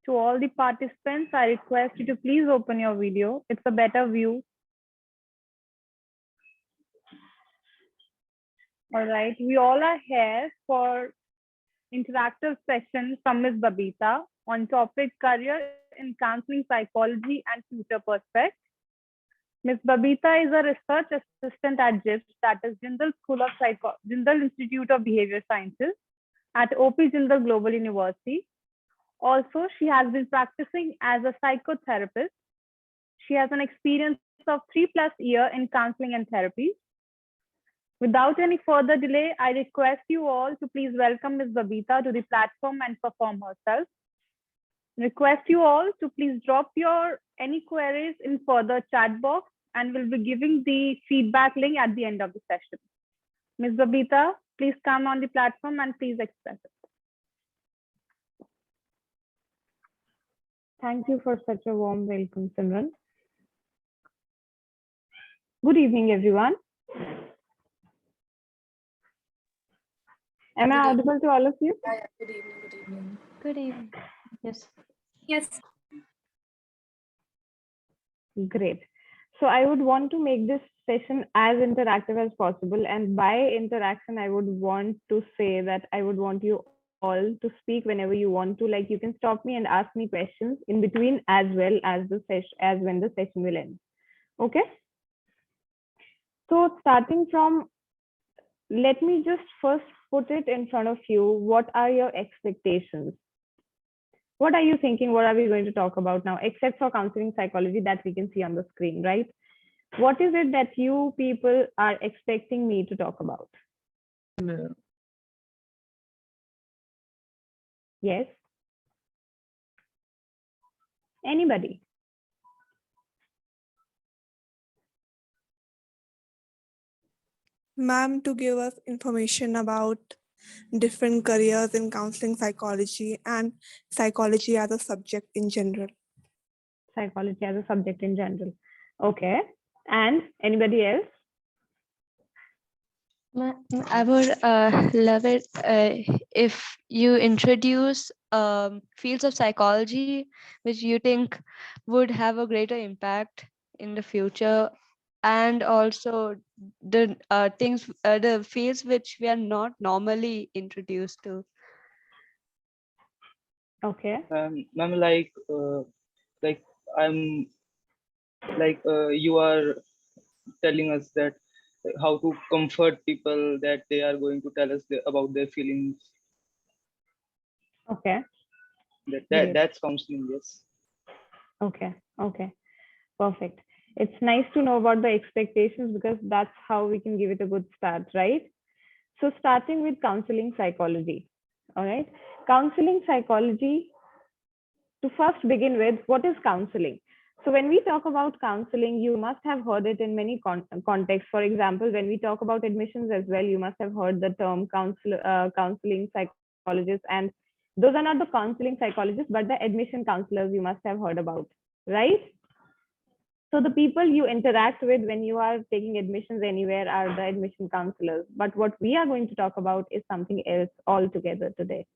To all the participants, I request you to please open your video. It's a better view. All right, we all are here for interactive session from Ms. Babita on topic career in counseling psychology and future prospects. Ms. Babita is a research assistant at JIPS, that is Jindal Institute of Behavior Sciences at OP Jindal Global University. Also, she has been practicing as a psychotherapist. She has an experience of 3+ years in counseling and therapy. Without any further delay, I request you all to please welcome Ms. Babita to the platform and perform herself. Request you all to please drop your any queries in further chat box, and we'll be giving the feedback link at the end of the session. Ms. Babita, please come on the platform and please express it. Thank you for such a warm welcome, Simran. Good evening, everyone. Am I audible to all of you? Yeah, good evening, good evening. Good evening. Yes. Yes. Great. So I would want to make this session as interactive as possible. And by interaction, I would want to say that I would want you all to speak whenever you want to. Like, you can stop me and ask me questions in between as well as the session, as when the session will end. Okay. So starting from, let me just first put it in front of you. What are your expectations? What are you thinking? What are we going to talk about now, except for counseling psychology that we can see on the screen, right? What is it that you people are expecting me to talk about? No. Yes? Anybody? Ma'am, to give us information about different careers in counseling psychology and psychology as a subject in general. Psychology as a subject in general. Okay. And anybody else? I would love it if you introduce fields of psychology which you think would have a greater impact in the future, and also the the fields which we are not normally introduced to. Okay. Ma'am, I'm you are telling us that how to comfort people, that they are going to tell us about their feelings. Okay. That's counseling, yes. Okay. Okay. Perfect. It's nice to know about the expectations, because that's how we can give it a good start, right? So starting with counseling psychology. All right. Counseling psychology, to first begin with, what is counseling? So when we talk about counseling, you must have heard it in many contexts. For example, when we talk about admissions as well, you must have heard the term counseling psychologist, and those are not the counseling psychologists, but the admission counselors you must have heard about, right? So the people you interact with when you are taking admissions anywhere are the admission counselors. But what we are going to talk about is something else altogether today.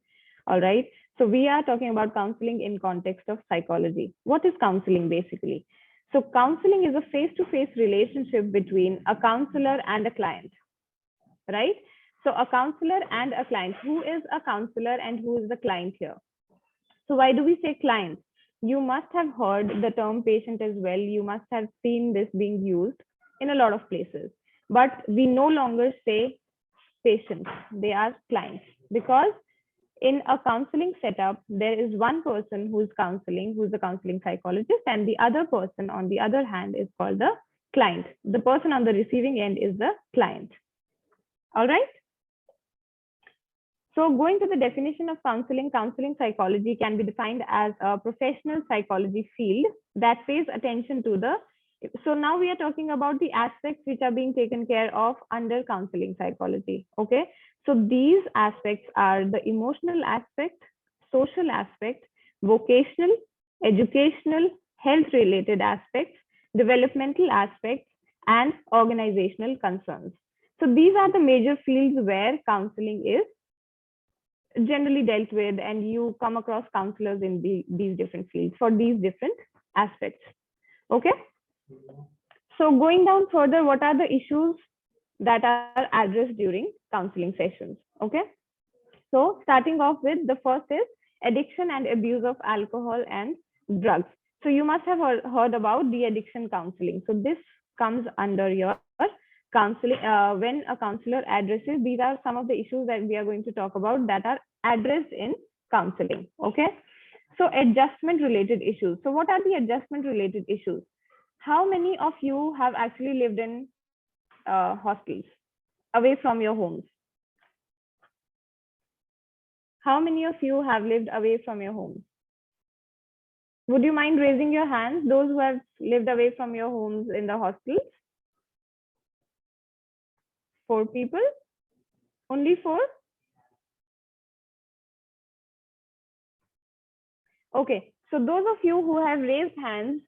All right. So we are talking about counseling in context of psychology. What is counseling basically? So counseling is a face-to-face relationship between a counselor and a client, right? So a counselor and a client. Who is a counselor and who is the client here? So why do we say client? You must have heard the term patient as well. You must have seen this being used in a lot of places. But we no longer say patients, they are clients, because in a counseling setup, there is one person who's counseling, who's the counseling psychologist, and the other person on the other hand is called the client. The person on the receiving end is the client. All right. So going to the definition of counseling, counseling psychology can be defined as a professional psychology field that pays attention to the, so now we are talking about the aspects which are being taken care of under counseling psychology. Okay. So these aspects are the emotional aspect, social aspect, vocational, educational, health related aspects, developmental aspects, and organizational concerns. So these are the major fields where counseling is generally dealt with, and you come across counselors in these different fields for these different aspects. Okay. So going down further, what are the issues that are addressed during counseling sessions? Okay. So starting off with, the first is addiction and abuse of alcohol and drugs. So you must have heard about de-addiction counseling. So this comes under your counseling. When a counselor addresses, these are some of the issues that we are going to talk about that are addressed in counseling. Okay. So adjustment related issues. So what are the adjustment related issues? How many of you have actually lived in hostels away from your homes? How many of you have lived away from your homes? Would you mind raising your hands, those who have lived away from your homes in the hostels? 4 people? Only 4? Okay, so those of you who have raised hands,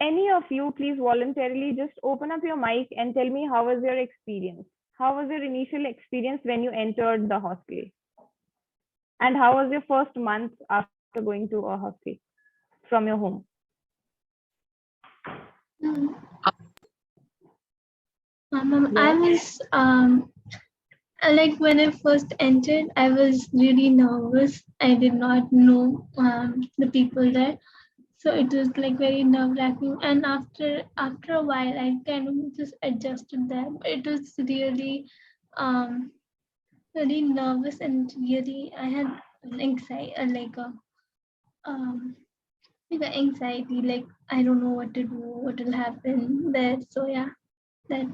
any of you please voluntarily just open up your mic and tell me how was your experience? How was your initial experience when you entered the hostel? And how was your first month after going to a hostel from your home? I was like when I first entered, I was really nervous. I did not know the people there, so it was like very nerve-wracking. And after a while, I kind of just adjusted there. But it was really very nervous, and really I had an anxiety, like an anxiety, like I don't know what to do, what will happen there. So yeah, that.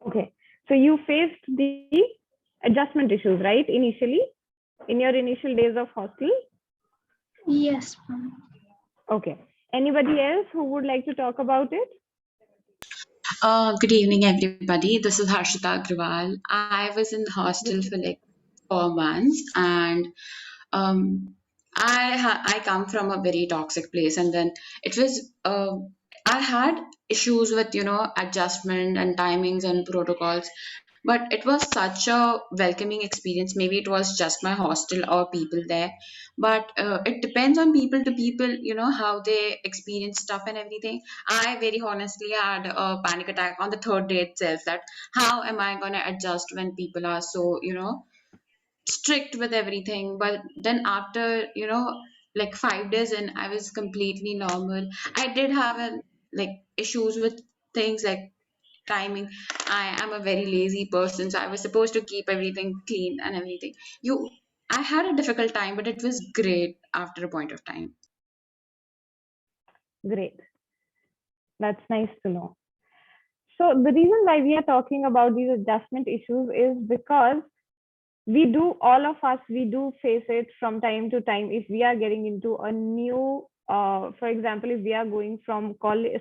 Okay, so you faced the adjustment issues, right? Initially, in your initial days of hostel? Yes, ma'am. Okay. Anybody else who would like to talk about it? Good evening, everybody. This is Harshita Agrawal. I was in the hostel for like 4 months, and I come from a very toxic place, and then it was I had issues with adjustment and timings and protocols, but it was such a welcoming experience. Maybe it was just my hostel or people there, but it depends on people to people, how they experience stuff and everything. I very honestly had a panic attack on the third day itself, that how am I going to adjust when people are so, strict with everything. But then after, like 5 days in, I was completely normal. I did have like issues with things like timing. I am a very lazy person, so I was supposed to keep everything clean and everything. I had a difficult time, but it was great after a point of time. Great. That's nice to know. So the reason why we are talking about these adjustment issues is because all of us, we do face it from time to time. If we are getting into a new, for example, if we are going from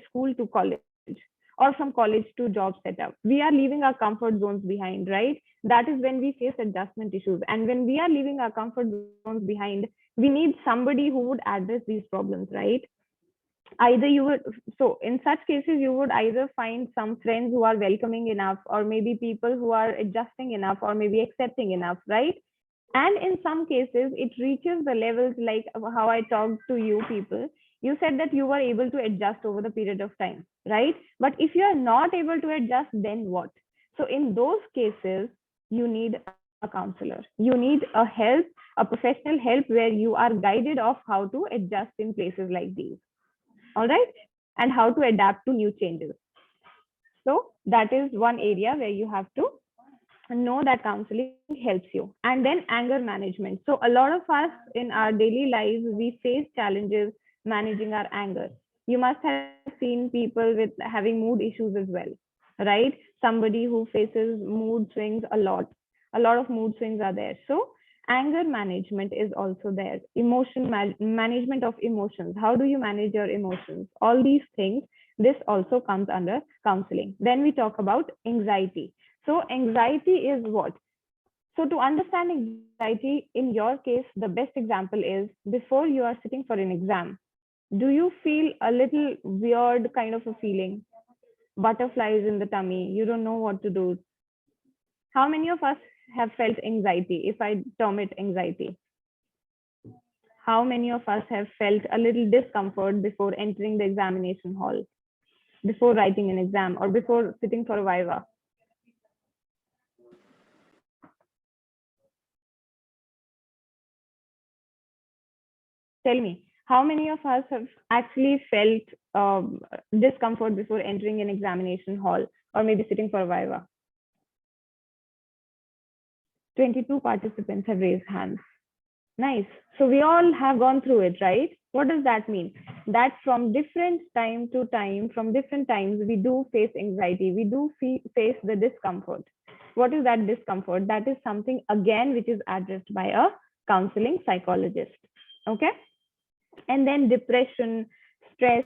school to college, or from college to job setup, we are leaving our comfort zones behind, right? That is when we face adjustment issues. And when we are leaving our comfort zones behind, we need somebody who would address these problems, right? So in such cases, you would either find some friends who are welcoming enough, or maybe people who are adjusting enough, or maybe accepting enough, right? And in some cases, it reaches the levels like how I talked to you people. You said that you were able to adjust over the period of time, right? But if you are not able to adjust, then what? So in those cases, you need a counselor. You need a professional help, where you are guided of how to adjust in places like these. All right, and how to adapt to new changes. So that is one area where you have to know that counseling helps you. And then anger management. So a lot of us in our daily lives, we face challenges managing our anger. You must have seen people with having mood issues as well, right? Somebody who faces mood swings a lot of mood swings are there. So anger management is also there. Management of emotions. How do you manage your emotions? All these things, this also comes under counseling. Then we talk about anxiety. So anxiety is what? So to understand anxiety, in your case, the best example is before you are sitting for an exam, do you feel a little weird kind of a feeling? Butterflies in the tummy, you don't know what to do. How many of us have felt anxiety, if I term it anxiety? How many of us have felt a little discomfort before entering the examination hall, before writing an exam, or before sitting for a viva? Tell me, how many of us have actually felt discomfort before entering an examination hall, or maybe sitting for a viva? 22 participants have raised hands. Nice. So we all have gone through it, right? What does that mean? That from different time to time, from different times, we do face anxiety. We do face the discomfort. What is that discomfort? That is something, again, which is addressed by a counseling psychologist. Okay. And then depression, stress.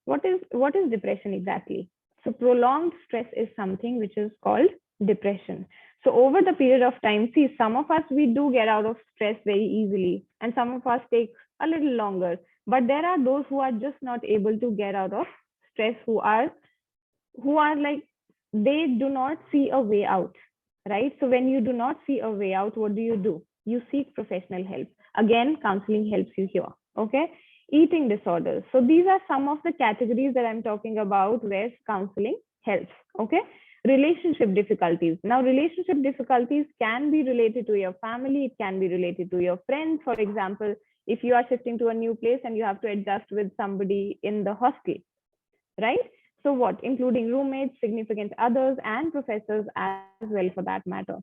What is depression exactly? So prolonged stress is something which is called depression. So over the period of time, see, some of us, we do get out of stress very easily, and some of us take a little longer. But there are those who are just not able to get out of stress, who are like, they do not see a way out, right? So when you do not see a way out, what do? You seek professional help. Again, counseling helps you here. Okay. Eating disorders. So these are some of the categories that I'm talking about where counseling helps. Okay. Relationship difficulties. Now, relationship difficulties can be related to your family. It can be related to your friends. For example, if you are shifting to a new place and you have to adjust with somebody in the hostel, right? So what? Including roommates, significant others, and professors as well, for that matter.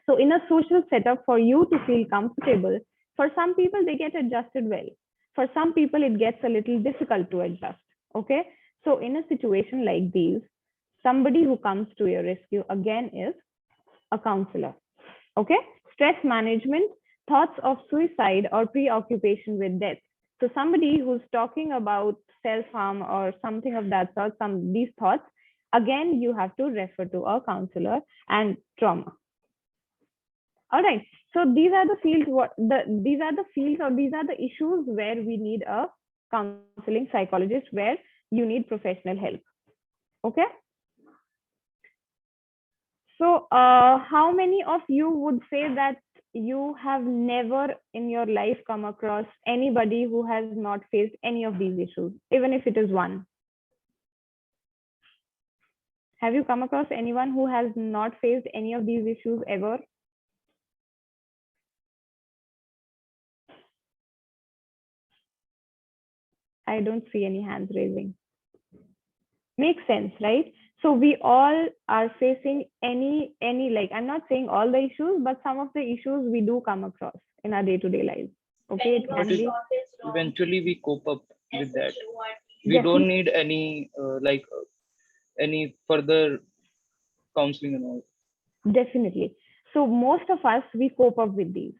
So in a social setup, for you to feel comfortable, for some people, they get adjusted well. For some people, it gets a little difficult to adjust. Okay. So in a situation like these, somebody who comes to your rescue again is a counselor. Okay. Stress management, thoughts of suicide or preoccupation with death. So somebody who's talking about self-harm or something of that sort, these thoughts, again, you have to refer to a counselor. And trauma. All right. So these are the fields. These are the fields, or these are the issues where we need a counseling psychologist, where you need professional help. Okay. So how many of you would say that you have never in your life come across anybody who has not faced any of these issues, even if it is one? Have you come across anyone who has not faced any of these issues ever? I don't see any hands raising. Makes sense, right? So we all are facing any, like, I'm not saying all the issues, but some of the issues we do come across in our day-to-day lives. Okay, it can be. Eventually we cope up with that. We don't need any any further counseling and all. Definitely. So most of us, we cope up with these,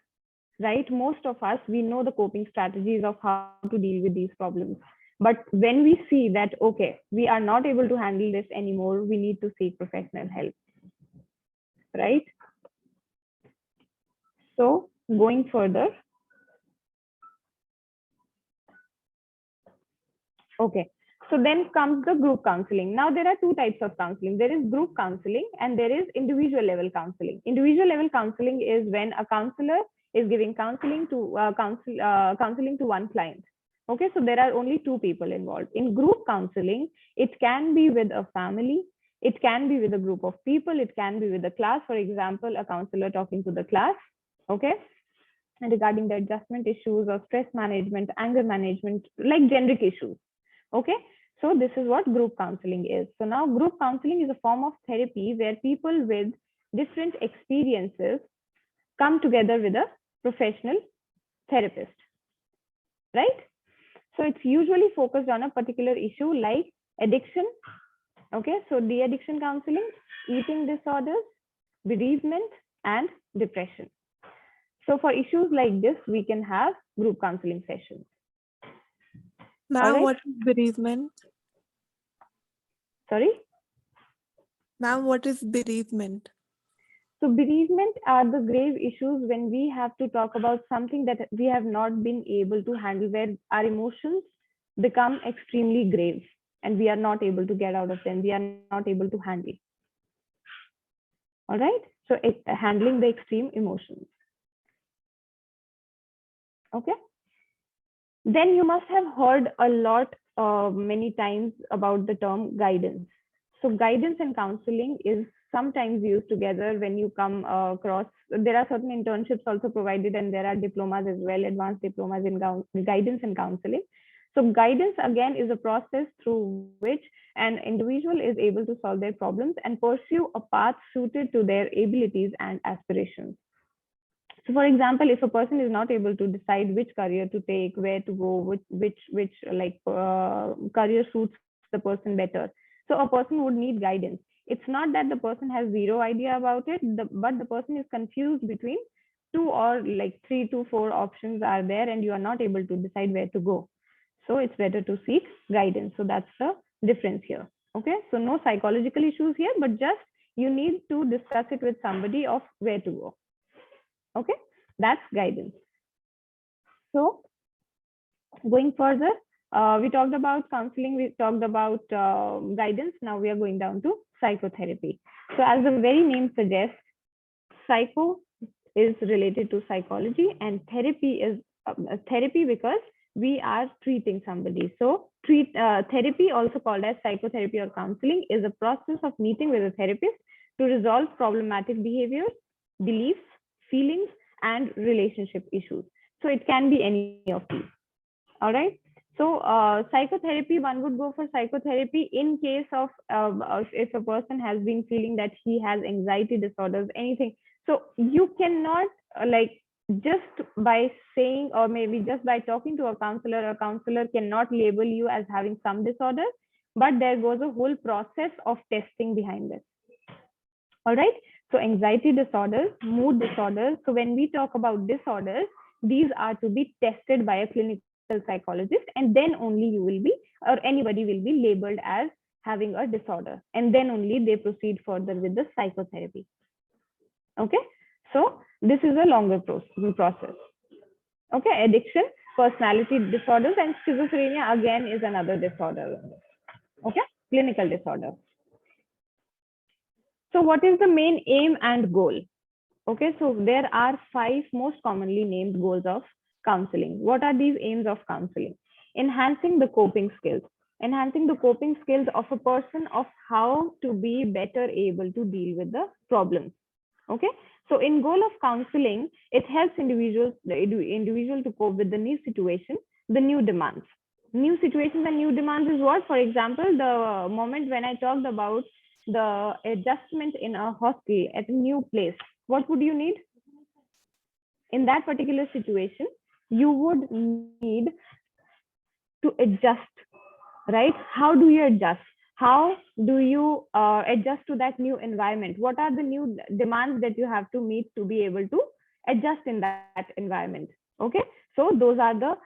right? Most of us, we know the coping strategies of how to deal with these problems. But when we see that, okay, we are not able to handle this anymore, we need to seek professional help, right? So going further. Okay. So then comes the group counseling. Now there are two types of counseling. There is group counseling and there is individual level counseling. Individual level counseling is when a counselor is giving counseling to counseling to one client. Okay, so there are only two people involved. In group counseling, it can be with a family, it can be with a group of people, it can be with a class. For example, a counselor talking to the class, okay, and regarding the adjustment issues or stress management, anger management, like generic issues. Okay, so this is what group counseling is. So now group counseling is a form of therapy where people with different experiences come together with a professional therapist, right? So it's usually focused on a particular issue like addiction. Okay, so de-addiction counseling, eating disorders, bereavement, and depression. So for issues like this, we can have group counseling sessions. Ma'am, right. what is bereavement? Sorry? Ma'am, what is bereavement? So bereavement are the grave issues when we have to talk about something that we have not been able to handle, where our emotions become extremely grave and we are not able to get out of them. We are not able to handle. All right. So handling the extreme emotions. Okay. Then you must have heard a lot, many times about the term guidance. So guidance and counseling is sometimes used together when you come across. There are certain internships also provided, and there are diplomas as well, advanced diplomas in guidance and counseling. So guidance again is a process through which an individual is able to solve their problems and pursue a path suited to their abilities and aspirations. So for example, if a person is not able to decide which career to take, where to go, which career suits the person better, so a person would need guidance. It's not that the person has zero idea about it, but the person is confused between two or like 3 to 4 options are there, and you are not able to decide where to go. So it's better to seek guidance. So that's the difference here. Okay, so no psychological issues here, but just you need to discuss it with somebody of where to go. Okay, that's guidance. So going further, we talked about counseling, we talked about guidance. Now we are going down to psychotherapy. So as the very name suggests, psycho is related to psychology, and therapy is therapy because we are treating somebody. So therapy, also called as psychotherapy or counseling, is a process of meeting with a therapist to resolve problematic behaviors, beliefs, feelings, and relationship issues. So it can be any of these. All right. So psychotherapy, one would go for psychotherapy in case of if a person has been feeling that he has anxiety disorders, anything. So you cannot just by saying, or maybe just by talking to a counselor cannot label you as having some disorder, but there goes a whole process of testing behind it. All right. So anxiety disorders, mood disorders. So when we talk about disorders, these are to be tested by a clinical psychologist, and then only you will be, or anybody will be labeled as having a disorder, and then only they proceed further with the psychotherapy. Okay. So this is a longer process. Okay. Addiction, personality disorders, and schizophrenia again is another disorder. Okay. Clinical disorder. So what is the main aim and goal? Okay, so there are 5 most commonly named goals of counseling. What are these aims of counseling? Enhancing the coping skills. Enhancing the coping skills of a person of how to be better able to deal with the problems. Okay, so in goal of counseling, it helps individual to cope with the new situation, the new demands. New situations and new demands is what? For example, the moment when I talked about the adjustment in a hostel at a new place, what would you need? In that particular situation, you would need to adjust, right? How do you adjust? How do you adjust to that new environment? What are the new demands that you have to meet to be able to adjust in that environment? Okay, so those are the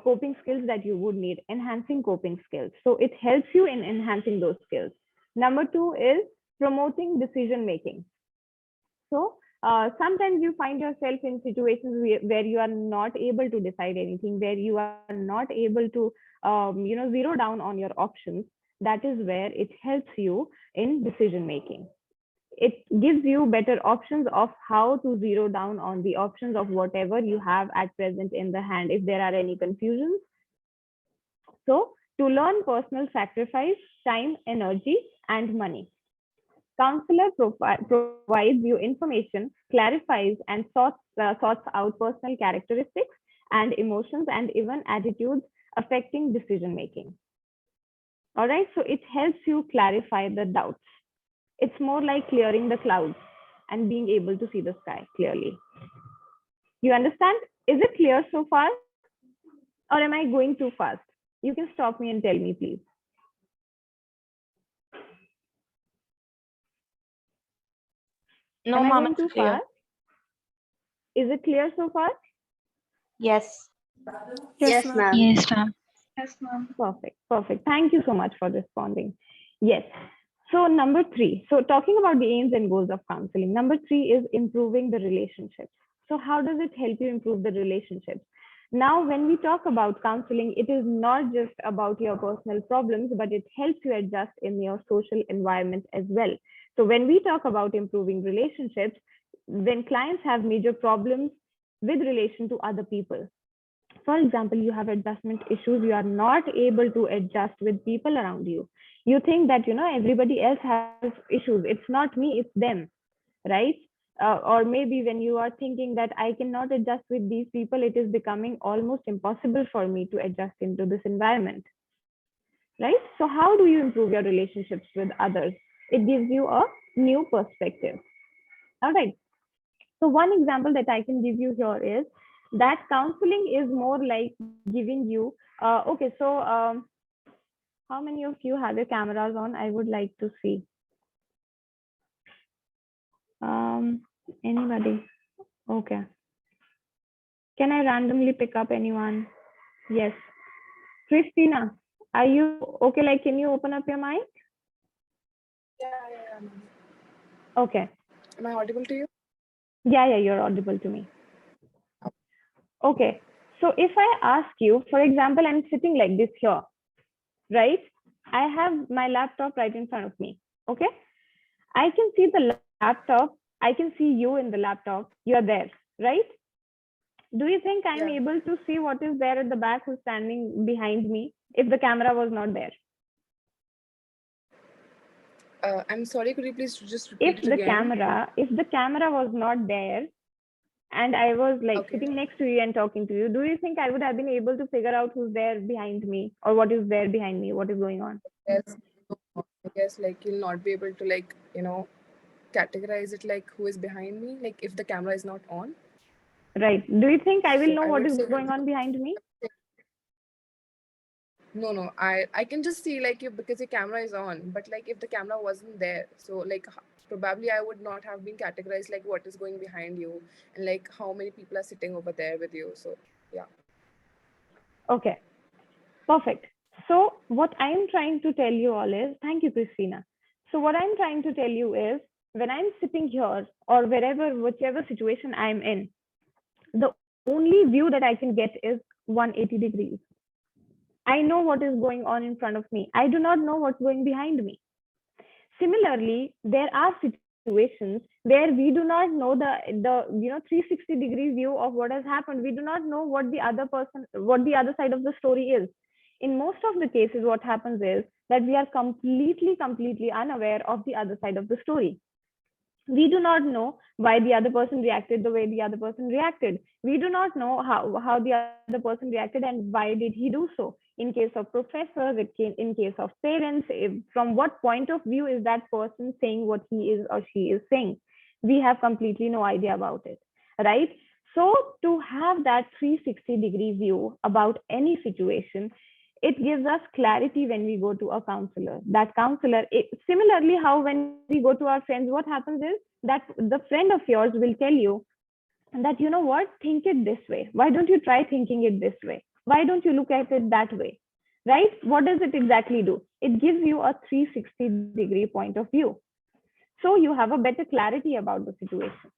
coping skills that you would need, enhancing coping skills. So it helps you in enhancing those skills. Number 2 is promoting decision making. So sometimes you find yourself in situations where you are not able to decide anything, where you are not able to zero down on your options. That is where it helps you in decision making. It gives you better options of how to zero down on the options of whatever you have at present in the hand, if there are any confusions. So to learn personal sacrifice, time, energy, and money. Counselor provides you information, clarifies and sorts out personal characteristics and emotions and even attitudes affecting decision making. All right, so it helps you clarify the doubts. It's more like clearing the clouds and being able to see the sky clearly. You understand? Is it clear so far? Or am I going too fast? You can stop me and tell me, please. No, Am I ma'am, going it's too clear. fast? Is it clear so far? Yes. Yes, ma'am. Yes, ma'am. Yes, ma'am. Perfect. Perfect. Thank you so much for responding. Yes. So number 3. So talking about the aims and goals of counseling. Number 3 is improving the relationships. So how does it help you improve the relationships? Now, when we talk about counseling, it is not just about your personal problems, but it helps you adjust in your social environment as well. So when we talk about improving relationships, when clients have major problems with relation to other people, for example, you have adjustment issues, you are not able to adjust with people around you. You think that, everybody else has issues. It's not me, it's them, right? Or maybe when you are thinking that I cannot adjust with these people, it is becoming almost impossible for me to adjust into this environment, right? So how do you improve your relationships with others? It gives you a new perspective. All right. So one example that I can give you here is that counseling is more like giving you, okay, so how many of you have your cameras on? I would like to see. Anybody? Okay. Can I randomly pick up anyone? Yes. Christina, are you okay? Like, can you open up your mic? Yeah. Okay. Am I audible to you? Yeah, you're audible to me. Okay. So if I ask you, for example, I'm sitting like this here, right? I have my laptop right in front of me. Okay. I can see the laptop. I can see you in the laptop. You're there, right? Do you think I'm Yeah. able to see what is there at the back who's standing behind me if the camera was not there? I'm sorry, could you please just repeat If it again? if the camera was not there and I was like Okay. sitting next to you and talking to you, do you think I would have been able to figure out who's there behind me or what is there behind me? What is going on? Yes. I guess like you'll not be able to like, categorize it like who is behind me, like if the camera is not on. Right. Do you think I will So know I what would is say going on behind me? no. I can just see like you because your camera is on, but like if the camera wasn't there, so like probably I would not have been categorized like what is going behind you and like how many people are sitting over there with you. So yeah. Okay. Perfect. So what I'm trying to tell you all is, thank you, Christina. So what I'm trying to tell you is, when I'm sitting here or wherever, whichever situation I'm in, the only view that I can get is 180 degrees. I know what is going on in front of me. I do not know what's going behind me. Similarly, there are situations where we do not know the 360 degree view of what has happened. We do not know what the other side of the story is. In most of the cases, what happens is that we are completely unaware of the other side of the story. We do not know why the other person reacted the way the other person reacted. We do not know how the other person reacted and why did he do so. In case of professors, in case of parents, from what point of view is that person saying what he is or she is saying? We have completely no idea about it, right? So to have that 360-degree view about any situation, it gives us clarity when we go to a counselor. That counselor, similarly, how when we go to our friends, what happens is that the friend of yours will tell you that, you know what, think it this way. Why don't you try thinking it this way? Why don't you look at it that way? Right? What does it exactly do? It gives you a 360-degree point of view. So you have a better clarity about the situation,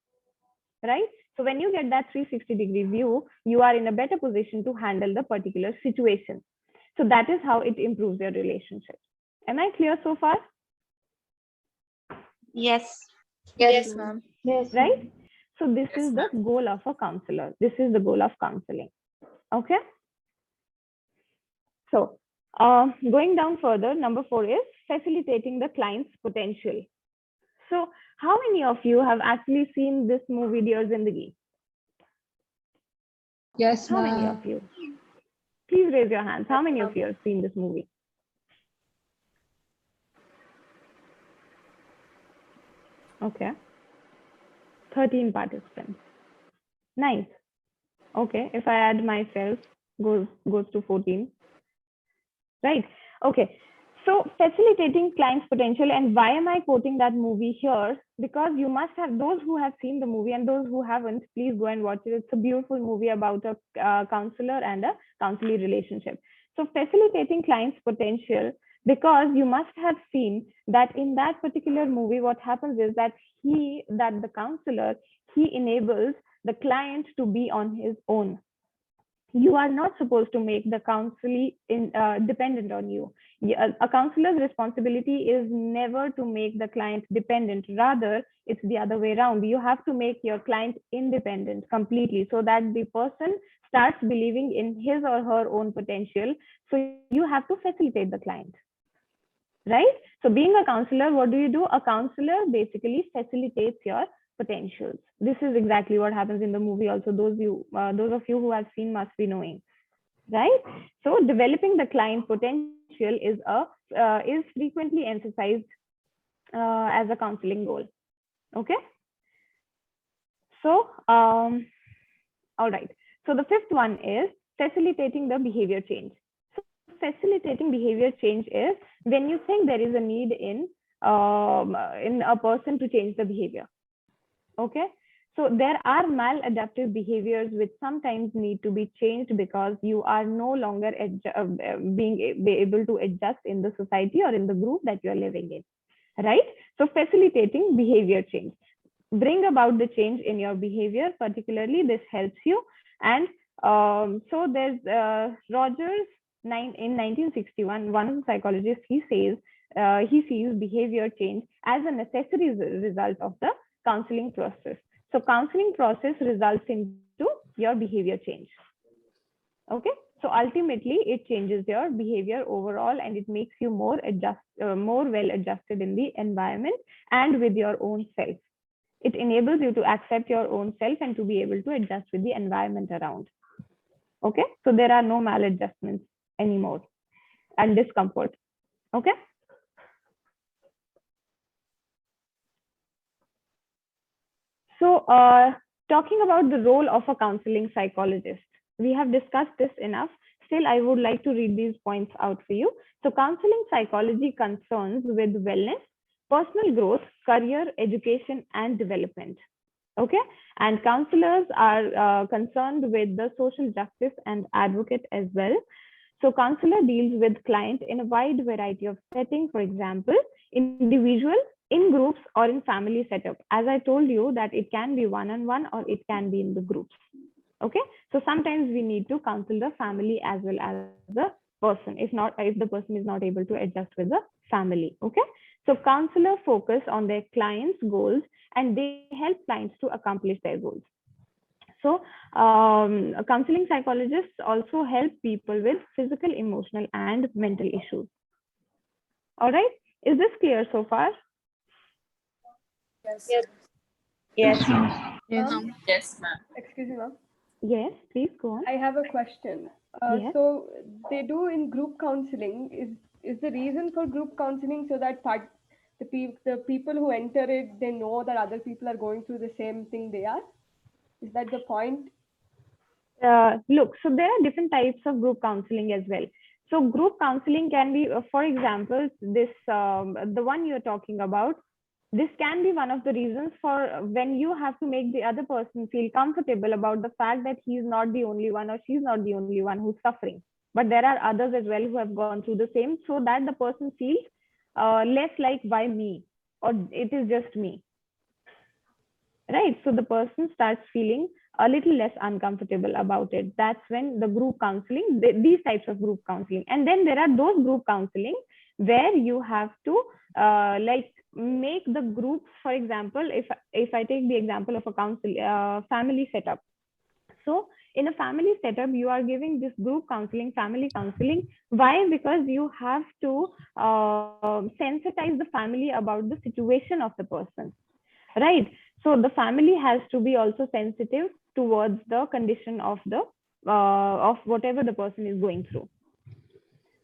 right? So when you get that 360-degree view, you are in a better position to handle the particular situation. So that is how it improves your relationship. Am I clear so far? Yes. Yes, ma'am. Yes. Right? So this Yes, is the goal of a counselor. This is the goal of counseling. Okay. So going down further, number 4 is facilitating the client's potential. So how many of you have actually seen this movie, Dear Zindagi? Yes, How many ma'am. of you? Please raise your hands. How many of you have seen this movie? Okay. 13 participants. Nice. Okay. If I add myself, goes to 14. Right. Okay. So facilitating client's potential, and why am I quoting that movie here? Because you must have, those who have seen the movie and those who haven't, please go and watch it. It's a beautiful movie about a counselor and a counselee relationship. So facilitating client's potential, because you must have seen that in that particular movie, what happens is that the counselor, he enables the client to be on his own. You are not supposed to make the dependent on you. A counselor's responsibility is never to make the client dependent. Rather, it's the other way around. You have to make your client independent completely, so that the person starts believing in his or her own potential. So you have to facilitate the client, right? So being a counselor, what do? A counselor basically facilitates your potentials. This is exactly what happens in the movie also. Those of you who have seen must be knowing, right? So developing the client potential is frequently emphasized as a counseling goal. Okay. So all right. So the fifth one is facilitating the behavior change. So facilitating behavior change is when you think there is a need in a person to change the behavior. Okay. So there are maladaptive behaviors which sometimes need to be changed because you are no longer being able to adjust in the society or in the group that you are living in, right? So facilitating behavior change. Bring about the change in your behavior, particularly this helps you. And so there's Rogers in 1961, one of the psychologists, he says he sees behavior change as a necessary result of the counseling process. So counseling process results into your behavior change. Okay. So ultimately, it changes your behavior overall, and it makes you more well adjusted in the environment and with your own self. It enables you to accept your own self and to be able to adjust with the environment around. Okay. So there are no maladjustments anymore and discomfort. Okay. So talking about the role of a counseling psychologist, we have discussed this enough. Still, I would like to read these points out for you. So counseling psychology concerns with wellness, personal growth, career, education, and development. Okay. And counselors are concerned with the social justice and advocate as well. So counselor deals with client in a wide variety of settings, for example, individual, in groups, or in family setup. As I told you that it can be one-on-one or it can be in the groups. Okay. So sometimes we need to counsel the family as well as the person, if the person is not able to adjust with the family. Okay. So counselor focus on their clients' goals and they help clients to accomplish their goals. So counseling psychologists also help people with physical, emotional, and mental issues. All right. Is this clear so far? Yes. Yes. Yes. Yes, ma'am. Excuse me, ma'am. Yes, please go on. I have a question. Yes. So they do in group counseling. Is the reason for group counseling so that the people who enter it, they know that other people are going through the same thing they are? Is that the point? Look, so there are different types of group counseling as well. So group counseling can be, for example, this the one you're talking about. This can be one of the reasons for when you have to make the other person feel comfortable about the fact that he's not the only one or she's not the only one who's suffering. But there are others as well who have gone through the same, so that the person feels less like why me, or it is just me. Right? So the person starts feeling a little less uncomfortable about it. That's when the group counseling, these types of group counseling. And then there are those group counseling where you have to make the groups, for example, if I take the example of a family setup. So in a family setup, you are giving this group counseling, family counseling. Why? Because you have to sensitize the family about the situation of the person, right? So the family has to be also sensitive towards the condition of of whatever the person is going through.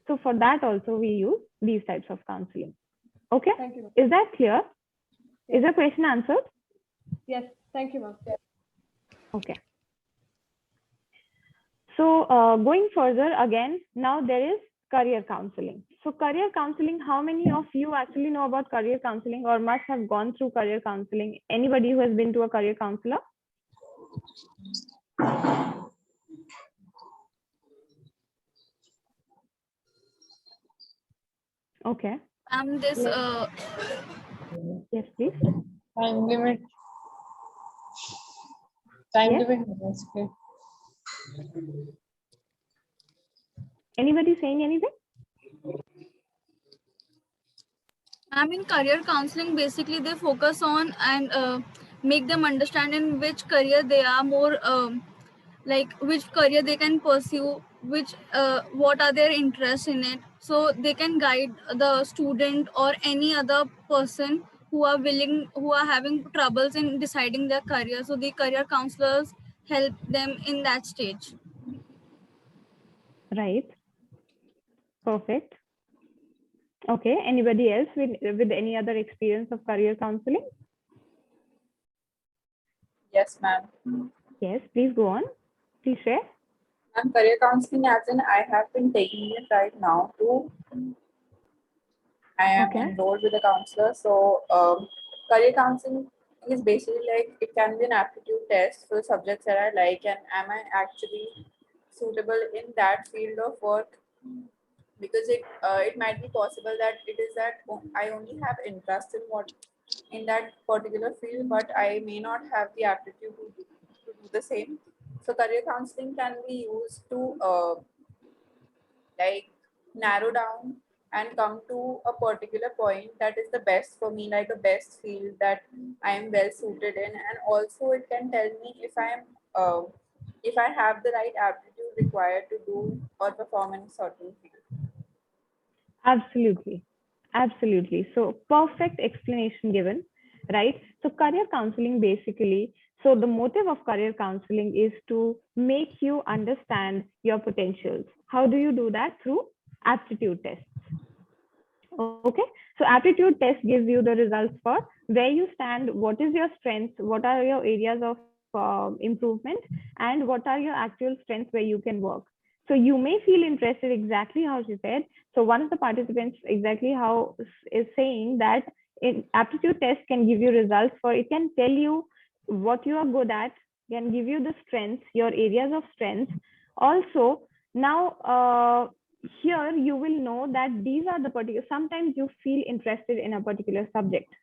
So for that also we use these types of counseling. Okay. Thank you, ma'am. Is that clear? Yes. Is the question answered? Yes. Thank you, ma'am. Okay. So going further again, now there is career counseling. So career counseling, how many of you actually know about career counseling or must have gone through career counseling? Anybody who has been to a career counselor? Okay. This Yes, please. time limit. Time Yes. limit. Yes, okay. Anybody saying anything? In career counseling, basically they focus on and make them understand in which career they are more like which career they can pursue, which what are their interests in it, so they can guide the student or any other person who are having troubles in deciding their career. So the career counselors help them in that stage. Right. Perfect. Okay. Anybody else with any other experience of career counseling? Yes, ma'am. Yes, please go on. Please share. And career counseling, as in I have been taking it right now too. I am Okay. enrolled with a counselor. So career counseling is basically like it can be an aptitude test for the subjects that I like, and am I actually suitable in that field of work? Because it might be possible that it is that I only have interest in that particular field, but I may not have the aptitude to do the same. So career counseling can be used to like narrow down and come to a particular point that is the best for me, like a best field that I am well suited in, and also it can tell me if I have the right aptitude required to do or perform in a certain field. Absolutely. Absolutely. So perfect explanation given, right? So career counseling basically, so the motive of career counseling is to make you understand your potentials. How do you do that? Through aptitude tests. Okay. So aptitude test gives you the results for where you stand, what is your strengths, what are your areas of improvement, and what are your actual strengths where you can work. So you may feel interested, exactly how she said. So one of the participants exactly how is saying that in aptitude test can give you results for, it can tell you what you are good at, can give you the strengths, your areas of strength. Also, now here you will know that these are the particular, sometimes you feel interested in a particular subject,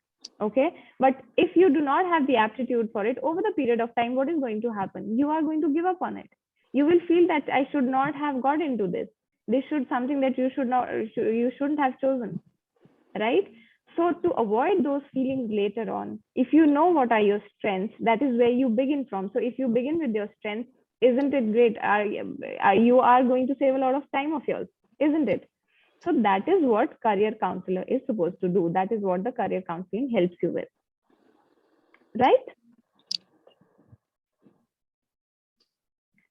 okay, but if you do not have the aptitude for it, over the period of time what is going to happen, you are going to give up on it. You will feel that I should not have got into this should something that you should not, you shouldn't have chosen, right? So to avoid those feelings later on, if you know what are your strengths, that is where you begin from. So if you begin with your strengths, isn't it great? You are going to save a lot of time of yours, isn't it? So that is what career counselor is supposed to do. That is what the career counseling helps you with, right?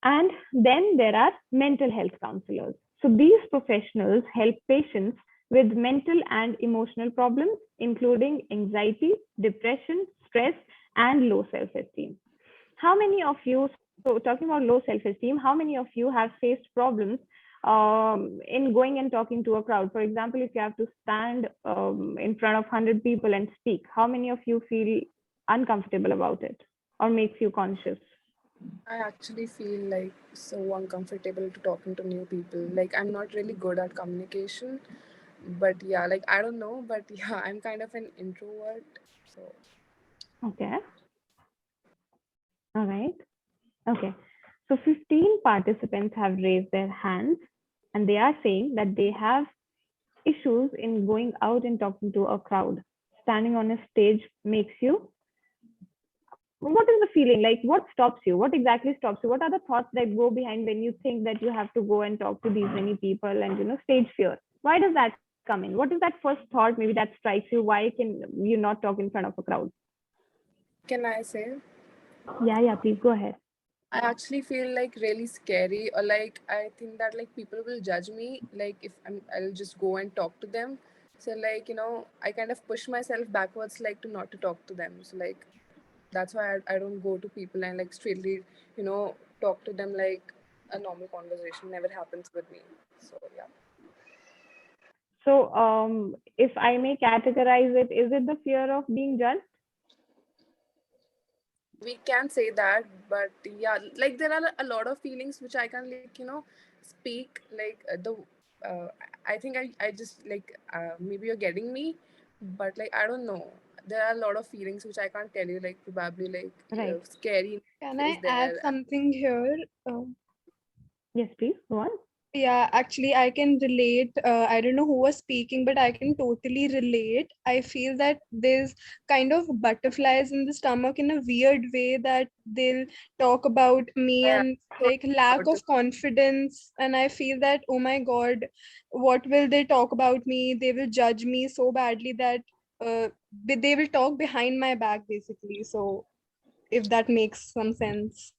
And then there are mental health counselors. So these professionals help patients with mental and emotional problems, including anxiety, depression, stress, and low self-esteem. How many of you, so talking about low self-esteem, how many of you have faced problems in going and talking to a crowd? For example, if you have to stand in front of 100 people and speak, how many of you feel uncomfortable about it or makes you conscious? I actually feel like so uncomfortable to talking to new people. Like I'm not really good at communication, but yeah, like I don't know, but yeah, I'm kind of an introvert. So Okay. All right. Okay. So 15 participants have raised their hands and they are saying that they have issues in going out and talking to a crowd. Standing on a stage makes you, what is the feeling like? What stops you? What exactly stops you? What are the thoughts that go behind when you think that you have to go and talk to these many people and, stage fear? Why does that come in? What is that first thought maybe that strikes you? Why can you not talk in front of a crowd? can I say? Yeah, please go ahead. I actually feel like really scary, or like I think that like people will judge me, like if I'll just go and talk to them. So like I kind of push myself backwards, like to not to talk to them. So like that's why I don't go to people and like straightly talk to them like a normal conversation never happens with me. So yeah. So if I may categorize it, is it the fear of being judged? We can say that, but yeah, like there are a lot of feelings which I can like speak like the I think I just like maybe you're getting me, but like I don't know, there are a lot of feelings which I can't tell you, like probably like Right. scary Can is I add there. something here? Yes, please go on. Yeah, actually, I can relate. I don't know who was speaking, but I can totally relate. I feel that there's kind of butterflies in the stomach in a weird way that they'll talk about me Yeah, and so like lack about of confidence. And I feel that, oh my God, what will they talk about me? They will judge me so badly that they will talk behind my back, basically. So, if that makes some sense.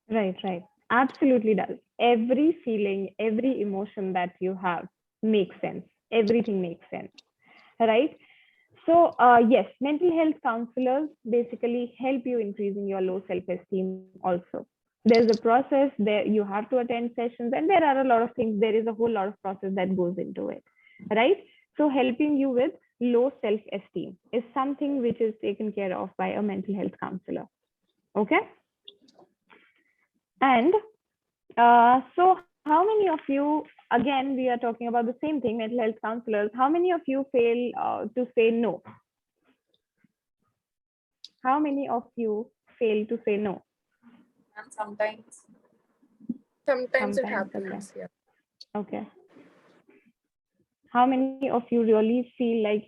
Right, right. Absolutely does. Every feeling, every emotion that you have makes sense. Everything makes sense. Right? So, yes, mental health counselors basically help you increasing your low self-esteem also. There's a process there, you have to attend sessions, and there are a lot of things. There is a whole lot of process that goes into it. Right? So, helping you with low self-esteem is something which is taken care of by a mental health counselor. Okay? And so how many of you, again, we are talking about the same thing, mental health counselors, how many of you fail to say no? How many of you fail to say no? And sometimes. sometimes it Sometimes, okay. happens. Yeah. Okay. How many of you really feel like,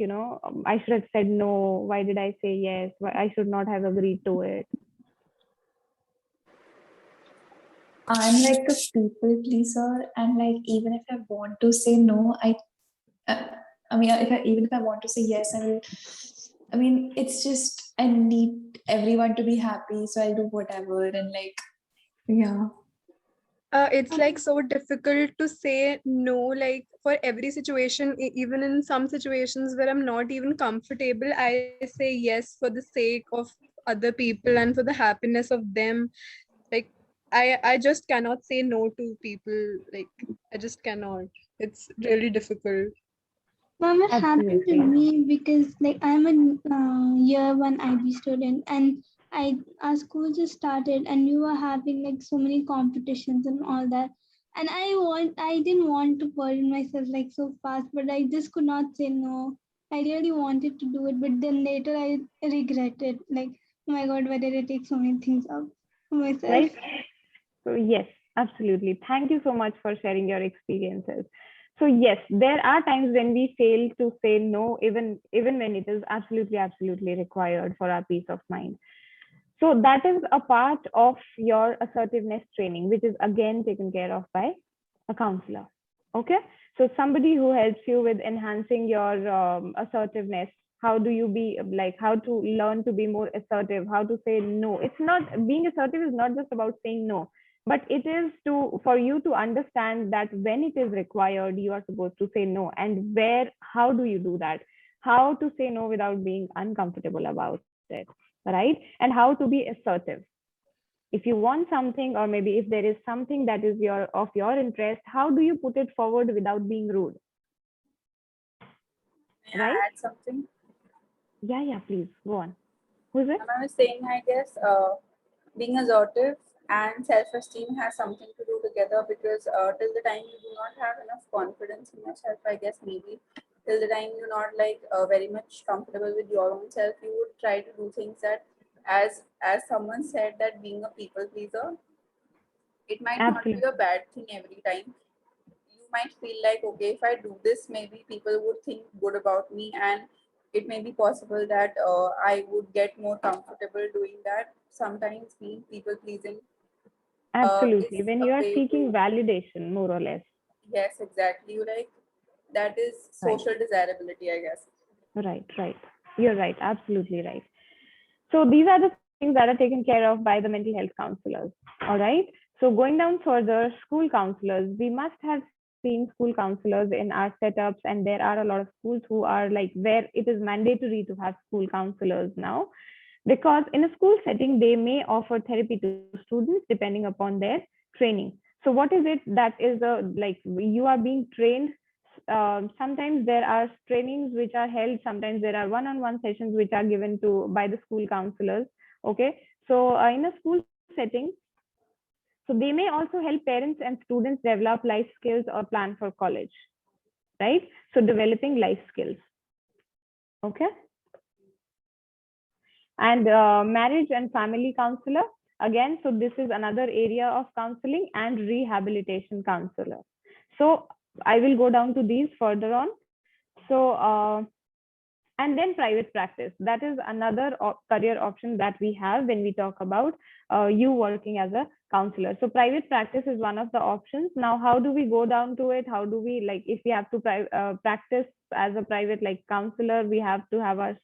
I should have said no, why did I say yes, why I should not have agreed to it? I'm like a people pleaser, and like even if I want to say no, uh, I mean, even if I want to say yes, I will. I mean, it's just I need everyone to be happy, so I'll do whatever, and like, yeah. It's like so difficult to say no, like for every situation, even in some situations where I'm not even comfortable, I say yes for the sake of other people and for the happiness of them. Like I just cannot say no to people. Like I just cannot. It's really difficult. Mom, it happened to Absolutely. me because like I'm a year one IB student and our school just started and we were having like so many competitions and all that. And I didn't want to burden myself like so fast, but I just could not say no. I really wanted to do it, but then later I regretted like, oh my God, why did I take so many things up for myself? Right? So yes, absolutely. Thank you so much for sharing your experiences. So yes, there are times when we fail to say no, even when it is absolutely required for our peace of mind. So that is a part of your assertiveness training, which is again taken care of by a counselor. Okay, so somebody who helps you with enhancing your assertiveness. How do you be like, how to learn to be more assertive, how to say no. It's not, being assertive is not just about saying no, but it is to, for you to understand that when it is required you are supposed to say no, and where, how do you do that, how to say no without being uncomfortable about it, right? And how to be assertive. If you want something, or maybe if there is something that is of your interest, how do you put it forward without being rude? May Right? I add something? Yeah, please go on. Who's it? I was saying, I guess being assertive and self-esteem has something to do together, because till the time you do not have enough confidence in yourself, I guess maybe till the time you're not like very much comfortable with your own self, you would try to do things that, as someone said, that being a people pleaser, it might not be Absolutely. a bad thing every time. You might feel like, okay, if I do this, maybe people would think good about me, and it may be possible that I would get more comfortable doing that. Sometimes being people pleasing is Absolutely. When a you are way seeking to, validation, more or less. yes, exactly. You like, that is Right. social desirability, I guess. Right. You're right. Absolutely right. So these are the things that are taken care of by the mental health counselors. All right. So going down further, school counselors, we must have seen school counselors in our setups, and there are a lot of schools who are like where it is mandatory to have school counselors now, because in a school setting they may offer therapy to students depending upon their training. So what is it that is like you are being trained? Sometimes there are trainings which are held, sometimes there are one-on-one sessions which are given to by the school counselors. Okay, so in a school setting, so they may also help parents and students develop life skills or plan for college, right? So developing life skills. Okay. And marriage and family counselor, again, so this is another area of counseling, and rehabilitation counselor. So I will go down to these further on. So and then private practice, that is another career option that we have when we talk about you working as a counselor. So private practice is one of the options. Now how do we go down to it? How do we, like, if we have to practice as a private like counselor, we have to have our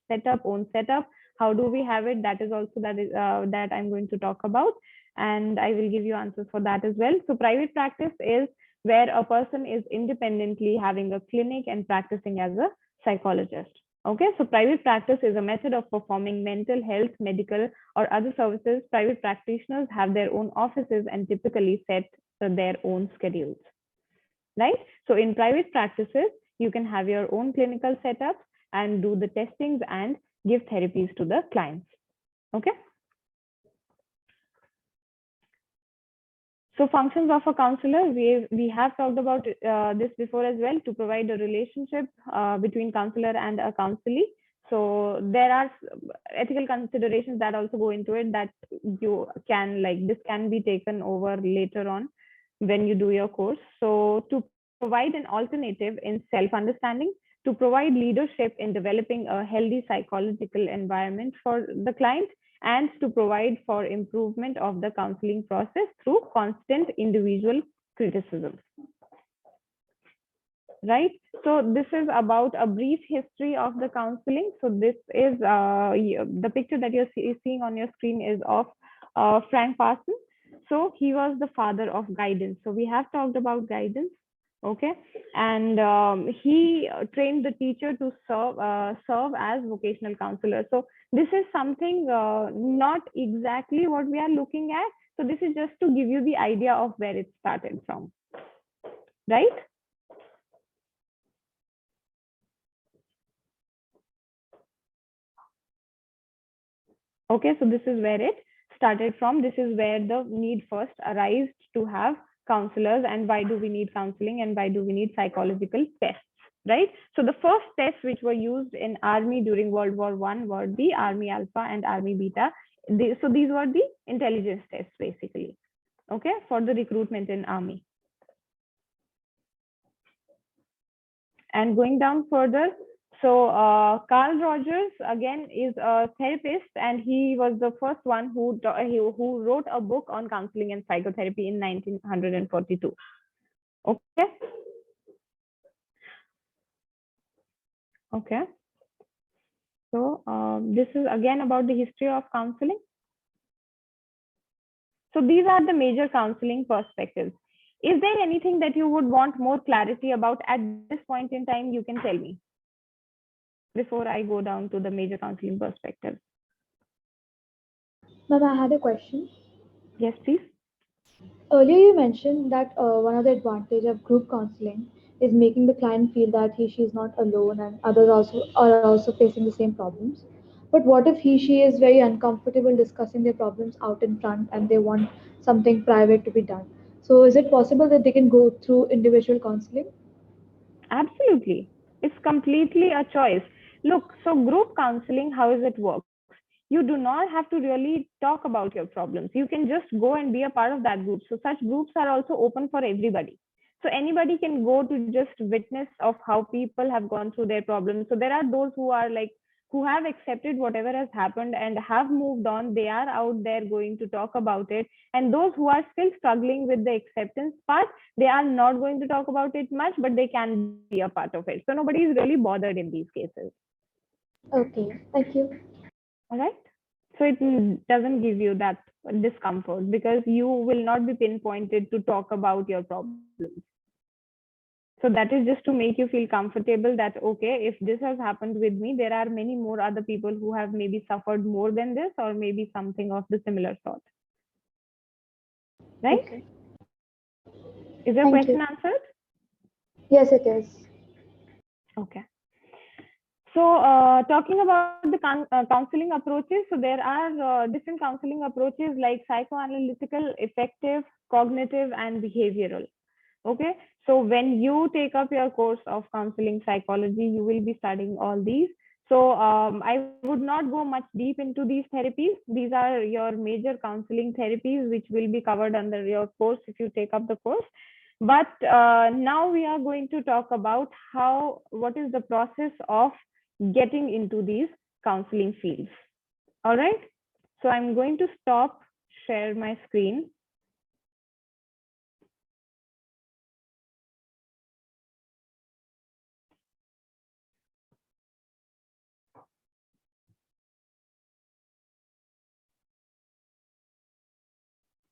own setup. How do we have it? That is also that I'm going to talk about, and I will give you answers for that as well. So private practice is where a person is independently having a clinic and practicing as a psychologist. Okay, so private practice is a method of performing mental health, medical, or other services. Private practitioners have their own offices and typically set their own schedules, right? So in private practices, you can have your own clinical setups and do the testings and give therapies to the clients. Okay. So functions of a counselor, we have talked about this before as well, to provide a relationship between counselor and a counselee. So there are ethical considerations that also go into it, that you can, like, this can be taken over later on when you do your course. So to provide an alternative in self-understanding, to provide leadership in developing a healthy psychological environment for the client, and to provide for improvement of the counseling process through constant individual criticism. Right? So this is about a brief history of the counseling. So this is the picture that you're seeing on your screen is of Frank Parson. So he was the father of guidance. So we have talked about guidance. Okay, and he trained the teacher to serve as vocational counselor. So this is something not exactly what we are looking at. So this is just to give you the idea of where it started from, right? Okay, so this is where it started from. This is where the need first arose to have counselors, and why do we need counseling, and why do we need psychological tests, right? So the first tests which were used in army during World War I were the Army Alpha and Army Beta. So these were the intelligence tests basically, okay, for the recruitment in army. And going down further, so Carl Rogers again is a therapist, and he was the first one who wrote a book on counseling and psychotherapy in 1942. Okay. Okay. So this is again about the history of counseling. So these are the major counseling perspectives. Is there anything that you would want more clarity about at this point in time? You can tell me before I go down to the major counseling perspectives. Ma'am, I had a question. Yes, please. Earlier, you mentioned that one of the advantage of group counseling is making the client feel that she is not alone, and others also are also facing the same problems. But what if she is very uncomfortable discussing their problems out in front, and they want something private to be done? So, is it possible that they can go through individual counseling? Absolutely. It's completely a choice. Look, so group counseling, how does it work? You do not have to really talk about your problems. You can just go and be a part of that group. So such groups are also open for everybody. So anybody can go to just witness of how people have gone through their problems. So there are those who are like, who have accepted whatever has happened and have moved on. They are out there going to talk about it. And those who are still struggling with the acceptance part, they are not going to talk about it much, but they can be a part of it. So nobody is really bothered in these cases. Okay, thank you. All right. So it doesn't give you that discomfort because you will not be pinpointed to talk about your problems. So that is just to make you feel comfortable that, okay, if this has happened with me, there are many more other people who have maybe suffered more than this, or maybe something of the similar sort. Right? Okay. Is your question answered? Yes, it is. Okay. So talking about the counseling approaches, so there are different counseling approaches like psychoanalytical, affective, cognitive, and behavioral. Okay, so when you take up your course of counseling psychology, you will be studying all these. So I would not go much deep into these therapies. These are your major counseling therapies, which will be covered under your course if you take up the course. But now we are going to talk about what is the process of getting into these counseling fields. All right. So I'm going to stop share my screen.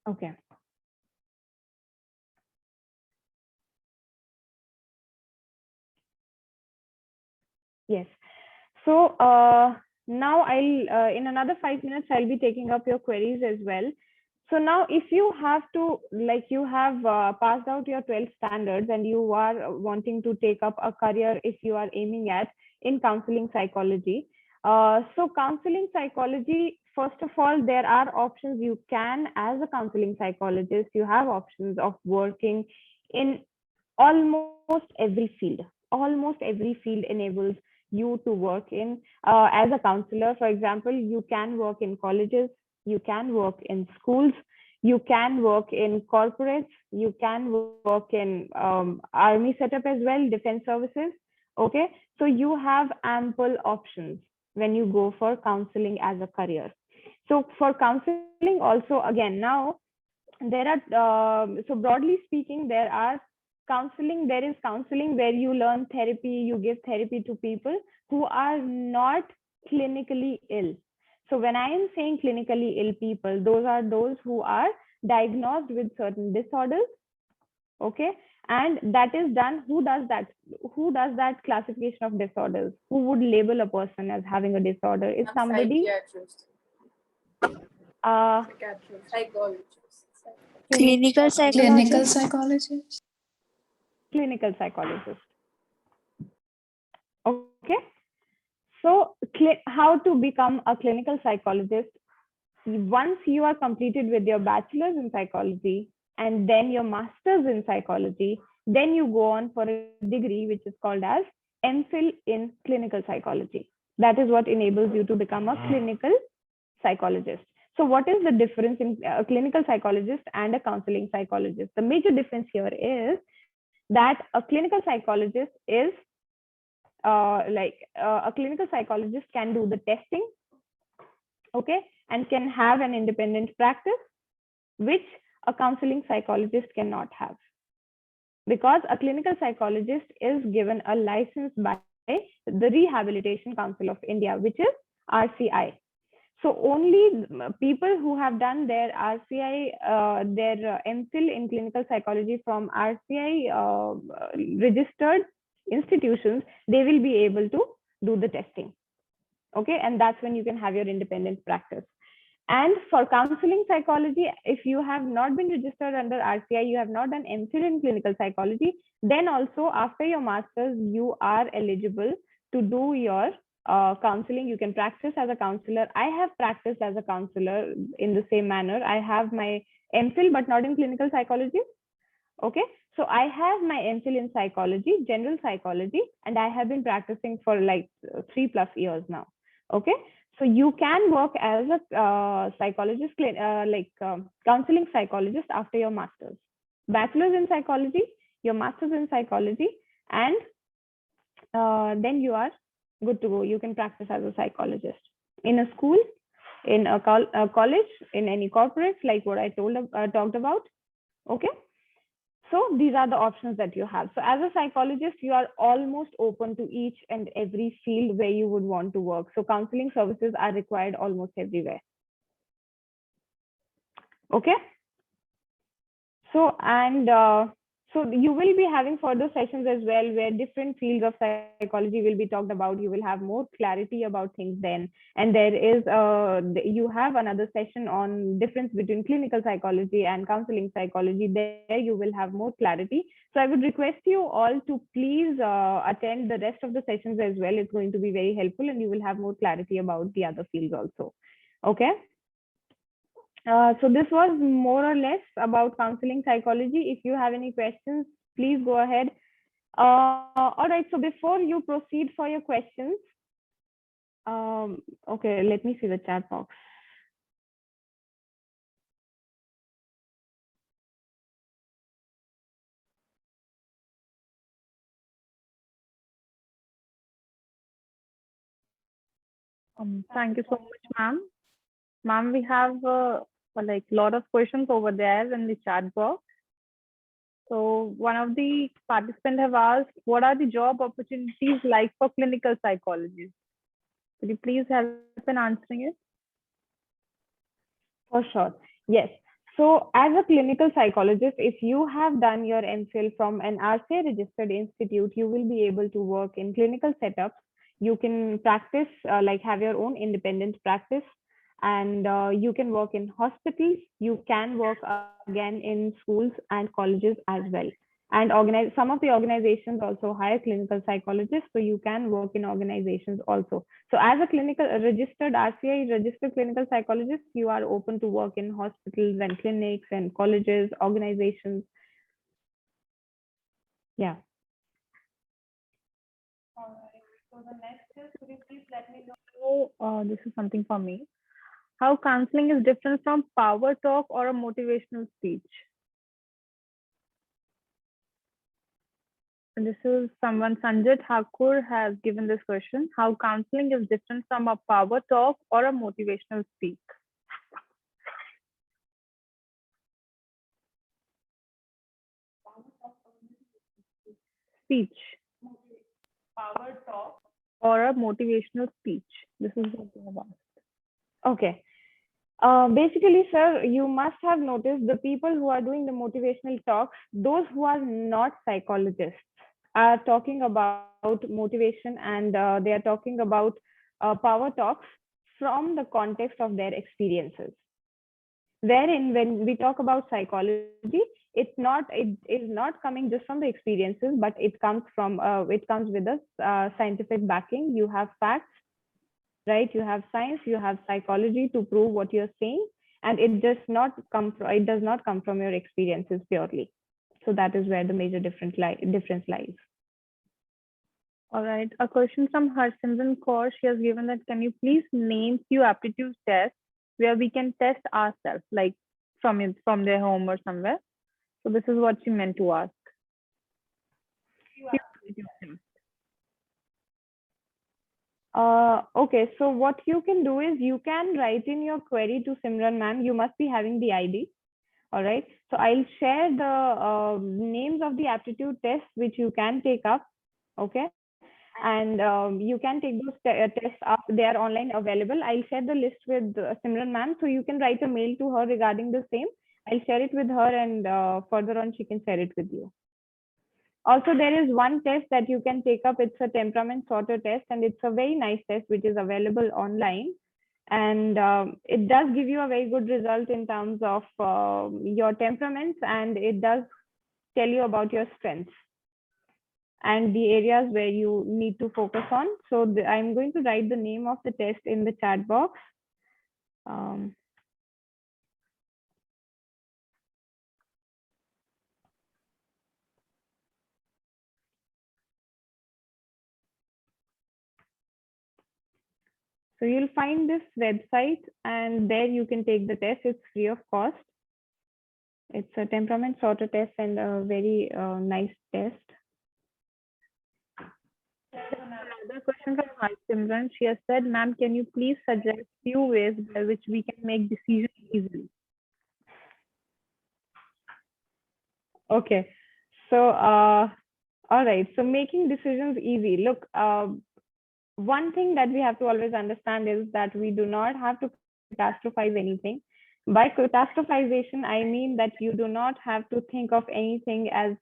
Okay. Yes. So now in another 5 minutes, I'll be taking up your queries as well. So now if you have to, you have passed out your 12th standards and you are wanting to take up a career if you are aiming at in counseling psychology. So counseling psychology, first of all, there are options you can, as a counseling psychologist, you have options of working in almost every field. Almost every field enables you to work in as a counselor. For example, you can work in colleges, you can work in schools, you can work in corporates, you can work in army setup as well, defense services. Okay, so you have ample options when you go for counseling as a career. So for counseling also, again, now there are so broadly speaking, there is counseling where you learn therapy, you give therapy to people who are not clinically ill. So when I am saying clinically ill people, those are those who are diagnosed with certain disorders. Okay, and that is done. Who does that classification of disorders? Who would label a person as having a disorder? Is somebody Psychiatrist. Psychiatrist. Psychologist. Clinical Clinical psychologist. psychologist. clinical psychologist. Okay, so how to become a clinical psychologist? Once you are completed with your bachelor's in psychology and then your master's in psychology, then you go on for a degree which is called as MPhil in clinical psychology. That is what enables you to become a clinical psychologist. So what is the difference in a clinical psychologist and a counseling psychologist? The major difference here is that a clinical psychologist is a clinical psychologist can do the testing, okay, and can have an independent practice, which a counseling psychologist cannot have, because a clinical psychologist is given a license by the Rehabilitation Council of India, which is RCI. So only people who have done their RCI, their MPhil in clinical psychology from RCI registered institutions, they will be able to do the testing. Okay, and that's when you can have your independent practice. And for counseling psychology, if you have not been registered under RCI, you have not done MPhil in clinical psychology, then also after your master's, you are eligible to do your counseling. You can practice as a counselor. I have practiced as a counselor in the same manner. I have my MPhil, but not in clinical psychology. Okay, so I have my MPhil in psychology, general psychology, and I have been practicing for like 3+ years now. Okay, so you can work as a psychologist, counseling psychologist after your master's, bachelor's in psychology, your master's in psychology, and then you are good to go. You can practice as a psychologist in a school, in a college, in any corporates, like what I talked about. Okay, so these are the options that you have. So as a psychologist, you are almost open to each and every field where you would want to work. So counseling services are required almost everywhere. Okay. So, and so you will be having further sessions as well, where different fields of psychology will be talked about. You will have more clarity about things then. And there is, you have another session on difference between clinical psychology and counseling psychology. There you will have more clarity. So I would request you all to please attend the rest of the sessions as well. It's going to be very helpful and you will have more clarity about the other fields also. Okay. So this was more or less about counseling psychology. If you have any questions, please go ahead. All right, so before you proceed for your questions, okay, let me see the chat box. Thank you so much, ma'am. Ma'am, we have like lot of questions over there in the chat box. So one of the participants have asked, what are the job opportunities like for clinical psychologists? Could you please help in answering it? For sure. Yes. So as a clinical psychologist, if you have done your MPhil from an RCA registered institute, you will be able to work in clinical setups. You can practice, like have your own independent practice, and you can work in hospitals. You can work again in schools and colleges as well. And organize some of the organizations also hire clinical psychologists, so you can work in organizations also. So as a clinical registered RCI registered clinical psychologist, you are open to work in hospitals and clinics and colleges, organizations. Yeah. All right. So the next is, could you please let me know, this is something for me, how counseling is different from power talk or a motivational speech? And this is someone, Sanjit Thakur has given this question, how counseling is different from a power talk or a motivational speech? Speech. Power talk or a motivational speech? This is what they have asked. Okay. Basically, sir, you must have noticed the people who are doing the motivational talks, those who are not psychologists, are talking about motivation, and they are talking about power talks from the context of their experiences. Wherein, when we talk about psychology, it is not coming just from the experiences, but it comes with a scientific backing. You have facts, right? You have science, you have psychology to prove what you're saying, and it does not come from your experiences purely. So that is where the major difference lies. All right, a question from Harsimran Kaur. She has given that, can you please name few aptitude tests where we can test ourselves, like from their home or somewhere? So this is what she meant to ask. Okay, so what you can do is you can write in your query to Simran ma'am. You must be having the ID. All right. So I'll share the names of the aptitude tests which you can take up. Okay. And you can take those tests up. They are online available. I'll share the list with Simran ma'am. So you can write a mail to her regarding the same. I'll share it with her, and further on she can share it with you. Also, there is one test that you can take up. It's a temperament sorter test, and it's a very nice test which is available online. And it does give you a very good result in terms of your temperaments, and it does tell you about your strengths and the areas where you need to focus on. So I'm going to write the name of the test in the chat box. So you'll find this website, and there you can take the test. It's free of cost. It's a temperament sorter test and a very nice test. Another question from Simran. She has said, ma'am, can you please suggest few ways by which we can make decisions easily? Okay. So, all right. So making decisions easy. Look, one thing that we have to always understand is that we do not have to catastrophize anything. By catastrophization, I mean that you do not have to think of anything as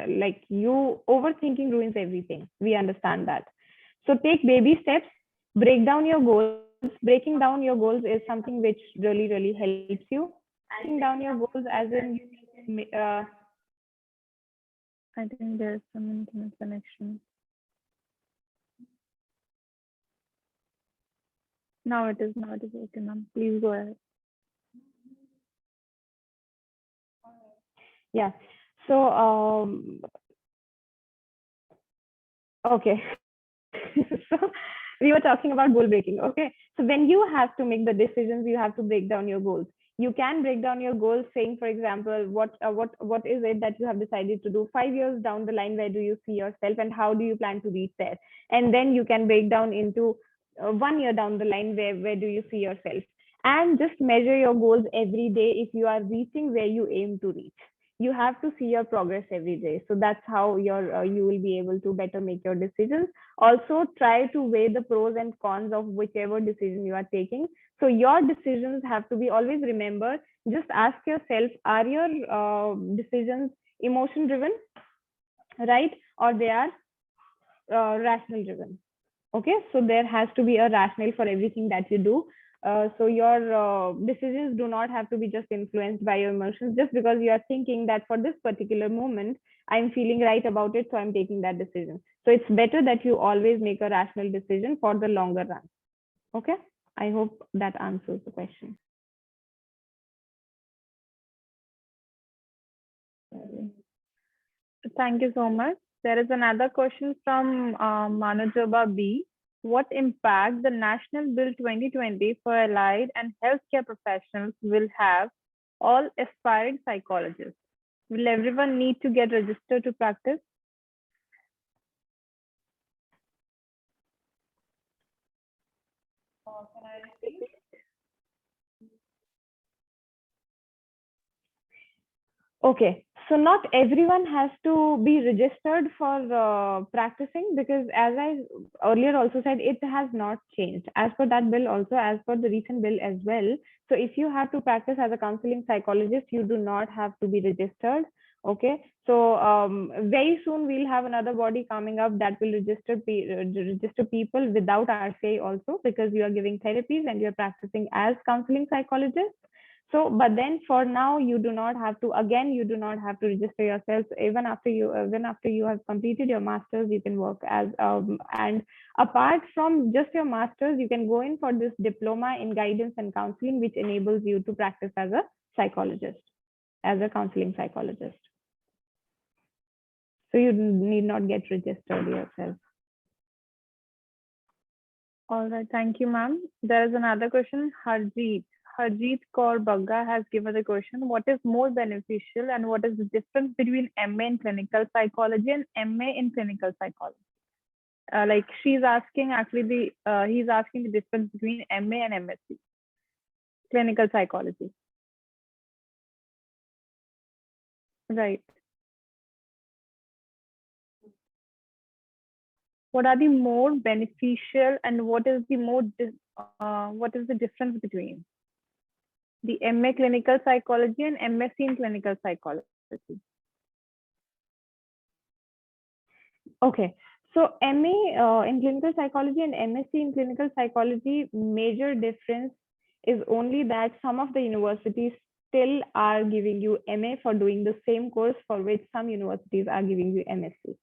like overthinking ruins everything. We understand that. So take baby steps, break down your goals. Breaking down your goals is something which really, really helps you. Breaking down your goals as in, I think there's some internet connection. Now it is okay, ma'am. Please go ahead. Yeah. So, okay. So we were talking about goal breaking. Okay. So when you have to make the decisions, you have to break down your goals. You can break down your goals saying, for example, what is it that you have decided to do 5 years down the line? Where do you see yourself, and how do you plan to reach there? And then you can break down into 1 year down the line, where do you see yourself? And just measure your goals every day if you are reaching where you aim to reach. You have to see your progress every day. So that's how you will be able to better make your decisions. Also, try to weigh the pros and cons of whichever decision you are taking. So your decisions have to be, always remember, just ask yourself, are your decisions emotion driven, right? Or they are rational driven. Okay, so there has to be a rationale for everything that you do. So your decisions do not have to be just influenced by your emotions, just because you are thinking that for this particular moment I'm feeling right about it, so I'm taking that decision. So it's better that you always make a rational decision for the longer run. Okay, I hope that answers the question. Thank you so much. There is another question from Manojaba B. What impact the National Bill 2020 for allied and healthcare professionals will have all aspiring psychologists? Will everyone need to get registered to practice? Can I repeat? Okay, so not everyone has to be registered for practicing, because as I earlier also said, it has not changed as per that bill, also as per the recent bill as well. So if you have to practice as a counseling psychologist, you do not have to be registered. Okay, so very soon we'll have another body coming up that will register people without RCI also, because you are giving therapies and you're practicing as counseling psychologists. So, but then for now, you do not have to, again, you do not have to register yourself. Even after you have completed your master's, you can work as, and apart from just your master's, you can go in for this diploma in guidance and counseling, which enables you to practice as a psychologist, as a counseling psychologist. So you need not get registered yourself. All right, thank you, ma'am. There is another question. Harjeet Kaur Bagga has given the question: what is more beneficial and what is the difference between MA in clinical psychology and MA in clinical psychology? Like she's asking, actually, he's asking the difference between MA and MSc, clinical psychology. Right. What are the more beneficial and what is the what is the difference between the MA clinical psychology and MSc in clinical psychology? Okay, so MA in clinical psychology and MSc in clinical psychology, major difference is only that some of the universities still are giving you MA for doing the same course for which some universities are giving you MSc.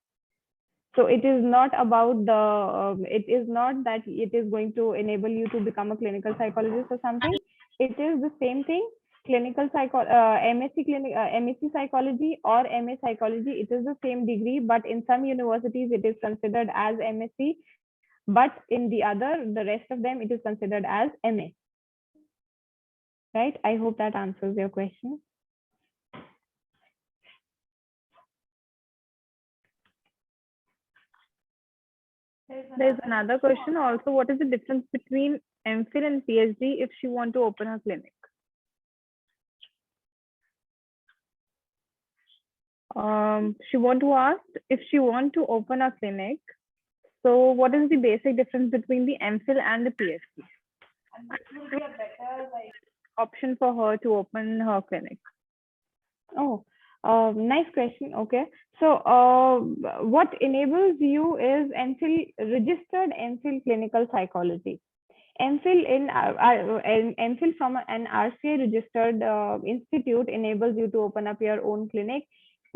So it is not about the, it is not that it is going to enable you to become a clinical psychologist or something. It is the same thing. Clinical MSc psychology or MA psychology, it is the same degree, but in some universities it is considered as MSc, but in the rest of them, it is considered as MA. Right? I hope that answers your question. There's another question also. What is the difference between MPhil and PhD if she want to open her clinic? She want to ask if she want to open a clinic. So what is the basic difference between the MPhil and the PhD? And what would be a better option for her to open her clinic? Oh, nice question. Okay, so what enables you is MPhil, registered MPhil clinical psychology. MPhil from an RCI registered institute enables you to open up your own clinic.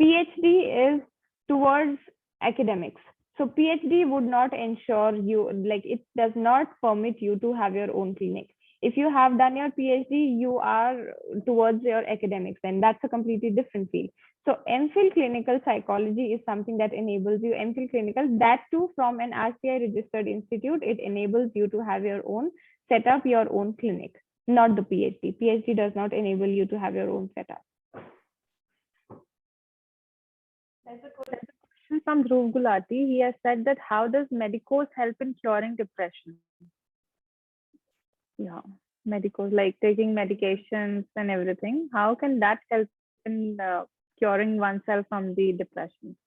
PhD is towards academics. So PhD would not ensure you, like it does not permit you to have your own clinic. If you have done your PhD, you are towards your academics, and that's a completely different field. So MPhil clinical psychology is something that enables you, MPhil clinical, that too from an RCI registered institute, it enables you to have your own, set up your own clinic, not the PhD. PhD does not enable you to have your own setup. There's a question from Dhruv Gulati. He has said that how does Medicose help in curing depression? Yeah, medical, like taking medications and everything. How can that help in curing oneself from the depression?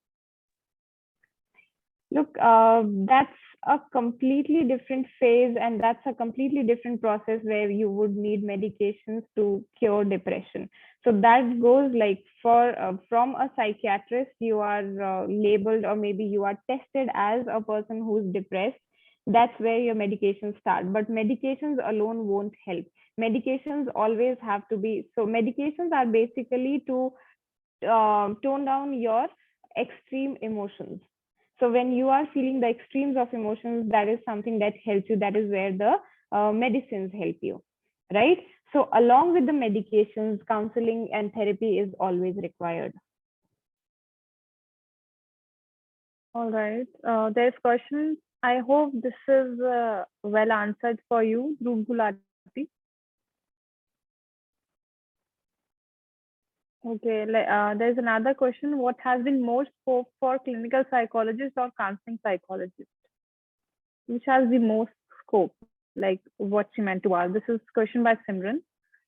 Look, that's a completely different phase, and that's a completely different process where you would need medications to cure depression. So that goes like for from a psychiatrist, you are labeled, or maybe you are tested as a person who's depressed. That's where your medications start. But medications alone won't help. Medications always have to be, so medications are basically to tone down your extreme emotions. So when you are feeling the extremes of emotions, that is something that helps you. That is where the medicines help you, right? So along with the medications, counseling and therapy is always required. All right. There's questions. I hope this is well answered for you, Dhruv Gulati. Okay, there's another question. What has been more scope for clinical psychologists or counseling psychologists? Which has the most scope? Like what she meant to ask. This is question by Simran.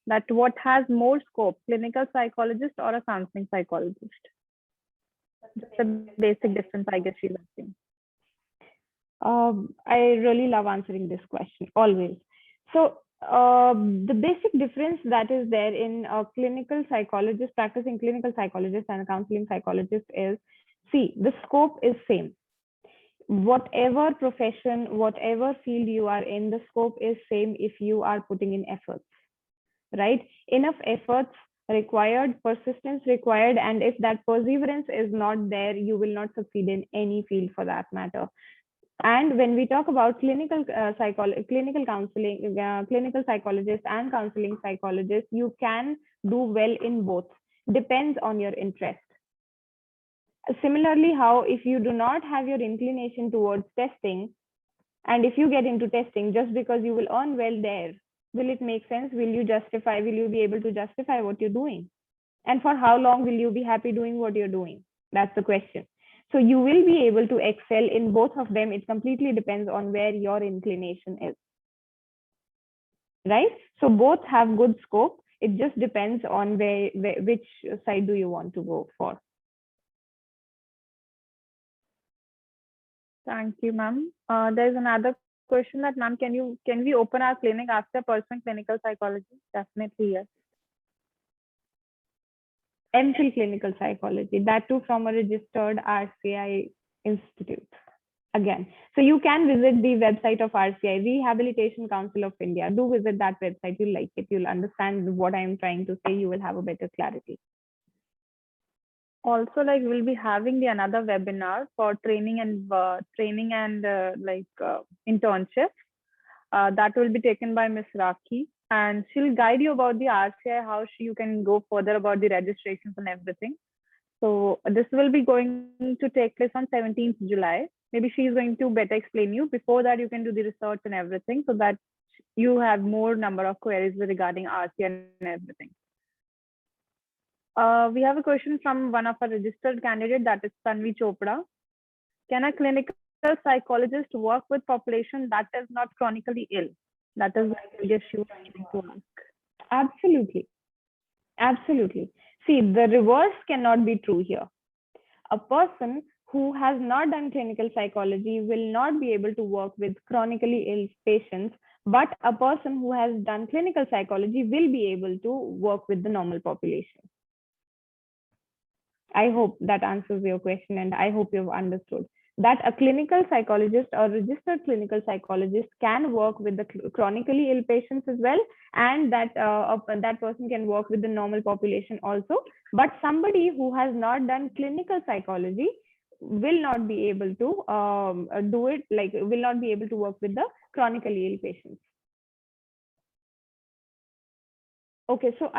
That what has more scope, clinical psychologist or a counseling psychologist? Just a basic difference, I guess she's asking. I really love answering this question always. So the basic difference that is there in a clinical psychologist, practicing clinical psychologist and a counseling psychologist is, see, the scope is same. Whatever profession, whatever field you are in, the scope is same if you are putting in efforts, right? Enough efforts required, persistence required, and if that perseverance is not there, you will not succeed in any field for that matter. And when we talk about clinical clinical counseling, clinical psychologist and counseling psychologist, you can do well in both. Depends on your interest. Similarly, how if you do not have your inclination towards testing, and if you get into testing just because you will earn well there, will it make sense? Will you justify? Will you be able to justify what you're doing? And for how long will you be happy doing what you're doing? That's the question. So you will be able to excel in both of them. It completely depends on where your inclination is, right? So both have good scope. It just depends on which side do you want to go for. Thank you, ma'am. There's another question that, ma'am, can we open our clinic after pursuing clinical psychology? Definitely, yes. MPhil clinical psychology, that too from a registered RCI institute. Again, so you can visit the website of RCI, Rehabilitation Council of India. Do visit that website. You'll like it. You'll understand what I'm trying to say. You will have a better clarity. Also, like we'll be having another webinar for training and internships. That will be taken by Ms. Rakhi, and she'll guide you about the RCI, how you can go further about the registrations and everything. So this will be going to take place on 17th July. Maybe she's going to better explain you. Before that, you can do the research and everything so that you have more number of queries regarding RCI and everything. We have a question from one of our registered candidate, that is Tanvi Chopra. Can a clinical psychologist work with population that is not chronically ill? That is, I guess, you to ask. Absolutely. Absolutely. See, the reverse cannot be true here. A person who has not done clinical psychology will not be able to work with chronically ill patients, but a person who has done clinical psychology will be able to work with the normal population. I hope that answers your question, and I hope you've understood that a clinical psychologist or registered clinical psychologist can work with the chronically ill patients as well, and that that person can work with the normal population also. But somebody who has not done clinical psychology will not be able to do it, like will not be able to work with the chronically ill patients. Okay, so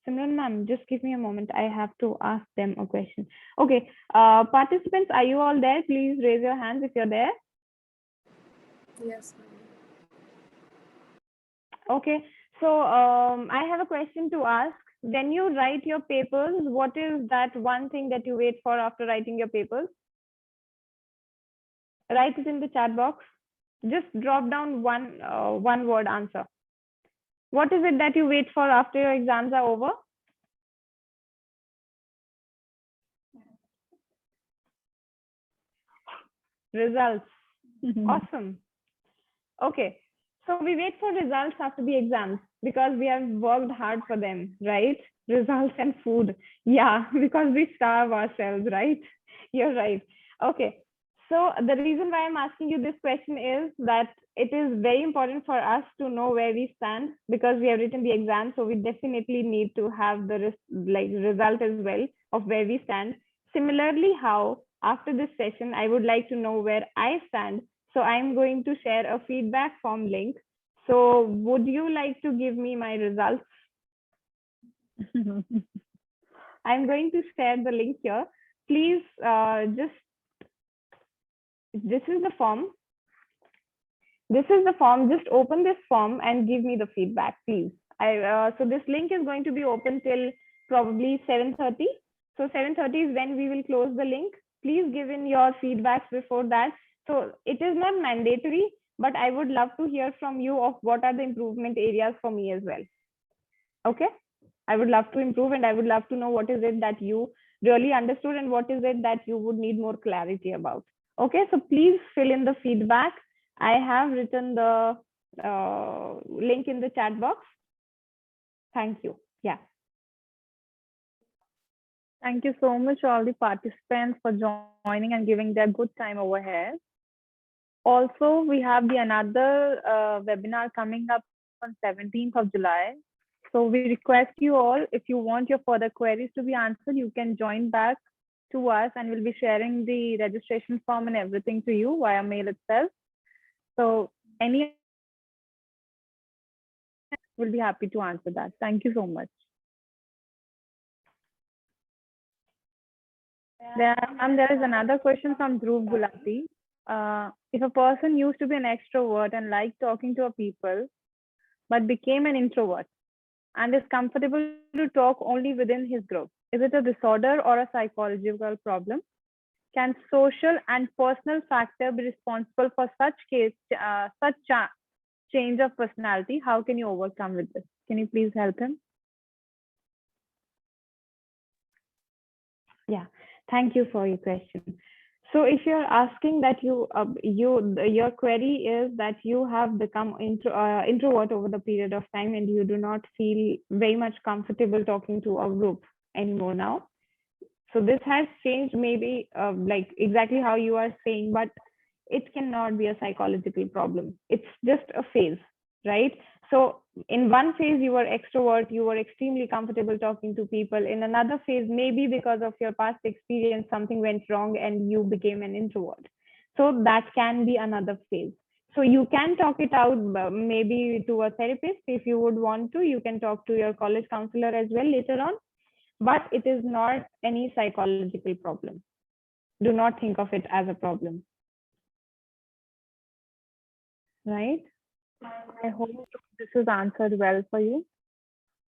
Simran ma'am, just give me a moment. I have to ask them a question. Okay, participants, are you all there? Please raise your hands if you're there. Yes. Okay, so I have a question to ask. When you write your papers, what is that one thing that you wait for after writing your papers? Write it in the chat box. Just drop down one word answer. What is it that you wait for after your exams are over? Results. Awesome. Okay. So we wait for results after the exams because we have worked hard for them, right? Results and food. Yeah, because we starve ourselves, right? You're right. Okay. So the reason why I'm asking you this question is that it is very important for us to know where we stand because we have written the exam. So we definitely need to have the result as well of where we stand. Similarly, how after this session, I would like to know where I stand. So I'm going to share a feedback form link. So would you like to give me my results? I'm going to share the link here. Please this is the form. This is the form. Just open this form and give me the feedback, please. So this link is going to be open till probably 7:30. So 7:30 is when we will close the link. Please give in your feedbacks before that. So it is not mandatory, but I would love to hear from you of what are the improvement areas for me as well. Okay. I would love to improve and I would love to know what is it that you really understood and what is it that you would need more clarity about. Okay, so please fill in the feedback. I have written the link in the chat box. Thank you. Yeah. Thank you so much, all the participants, for joining and giving their good time over here. Also, we have another webinar coming up on 17th of July. So we request you all, if you want your further queries to be answered, you can join back to us and we'll be sharing the registration form and everything to you via mail itself. So we'll be happy to answer that. Thank you so much. There is another question from Dhruv Gulati. If a person used to be an extrovert and liked talking to people, but became an introvert and is comfortable to talk only within his group, is it a disorder or a psychological problem? Can social and personal factor be responsible for such change of personality? How can you overcome with this? Can you please help him? Yeah, thank you for your question. So if you're asking that your query is that you have become introvert over the period of time and you do not feel very much comfortable talking to a group anymore now. So this has changed maybe like exactly how you are saying, but it cannot be a psychological problem. It's just a phase, right? So in one phase, you were extrovert, you were extremely comfortable talking to people. In another phase, maybe because of your past experience, something went wrong and you became an introvert. So that can be another phase. So you can talk it out maybe to a therapist if you would want to. You can talk to your college counselor as well later on, but it is not any psychological problem. Do not think of it as a problem. Right? I hope this is answered well for you.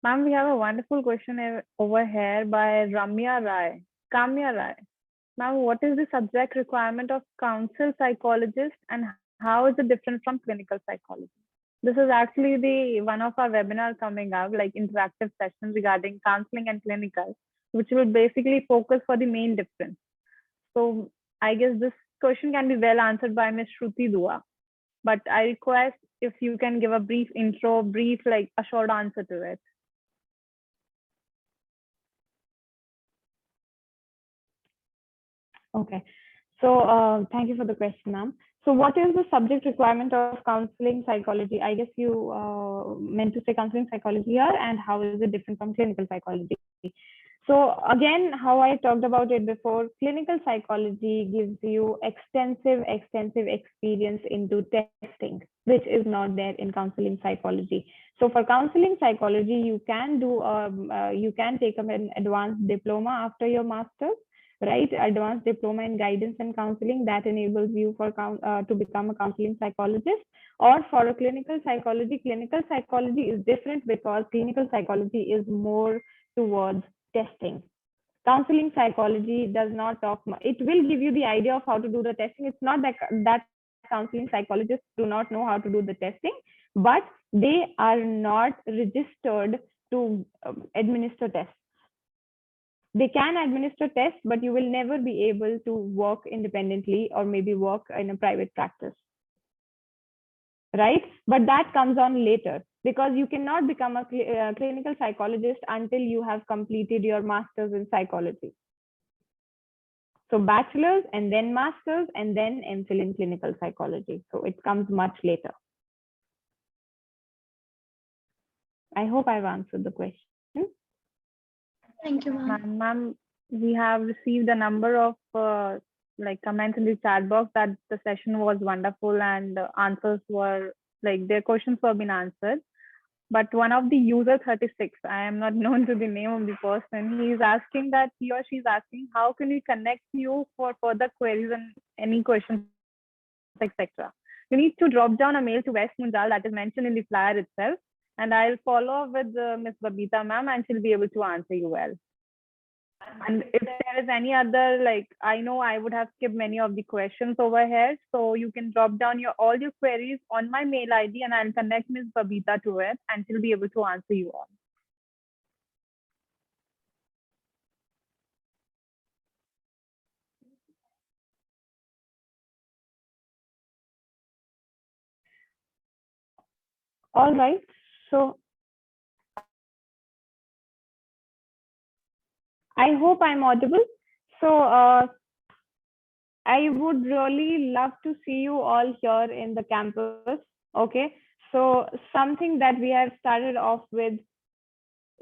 Ma'am, we have a wonderful question over here by Kamya Rai. Ma'am, what is the subject requirement of counsel psychologist and how is it different from clinical psychology? This is actually one of our webinar coming up, like interactive sessions regarding counseling and clinical, which will basically focus for the main difference. So I guess this question can be well answered by Ms. Shruti Dua. But I request if you can give a brief intro, like a short answer to it. Okay. So thank you for the question, ma'am. So what is the subject requirement of counseling psychology? I guess you meant to say counseling psychology here, and how is it different from clinical psychology? So again, how I talked about it before, clinical psychology gives you extensive experience into testing, which is not there in counseling psychology. So for counseling psychology, you can do you can take an advanced diploma after your master's, right? Advanced diploma in guidance and counseling that enables you for to become a counseling psychologist. Or for a clinical psychology is different because clinical psychology is more towards testing. Counseling psychology does not talk much. It will give you the idea of how to do the testing. It's not that counseling psychologists do not know how to do the testing, but they are not registered to administer tests. They can administer tests, but you will never be able to work independently or maybe work in a private practice. Right? But that comes on later, because you cannot become a clinical psychologist until you have completed your master's in psychology. So bachelor's and then master's and then MPhil in clinical psychology. So it comes much later. I hope I've answered the question. Thank you, ma'am. Ma'am, we have received a number of like comments in the chat box that the session was wonderful and the answers were like their questions were being answered. But one of the user 36, I am not known to the name of the person, he is asking that he or she is asking, how can we connect you for further queries and any questions, etc. You need to drop down a mail to West Munjal that is mentioned in the flyer itself, and I'll follow up with Ms. Babita ma'am, and she'll be able to answer you well. And if there is any other, like, I know I would have skipped many of the questions over here, so you can drop down all your queries on my mail ID and I'll connect Ms. Babita to it and she'll be able to answer you all. All right, so I hope I'm audible. So I would really love to see you all here in the campus. Okay, so something that we have started off with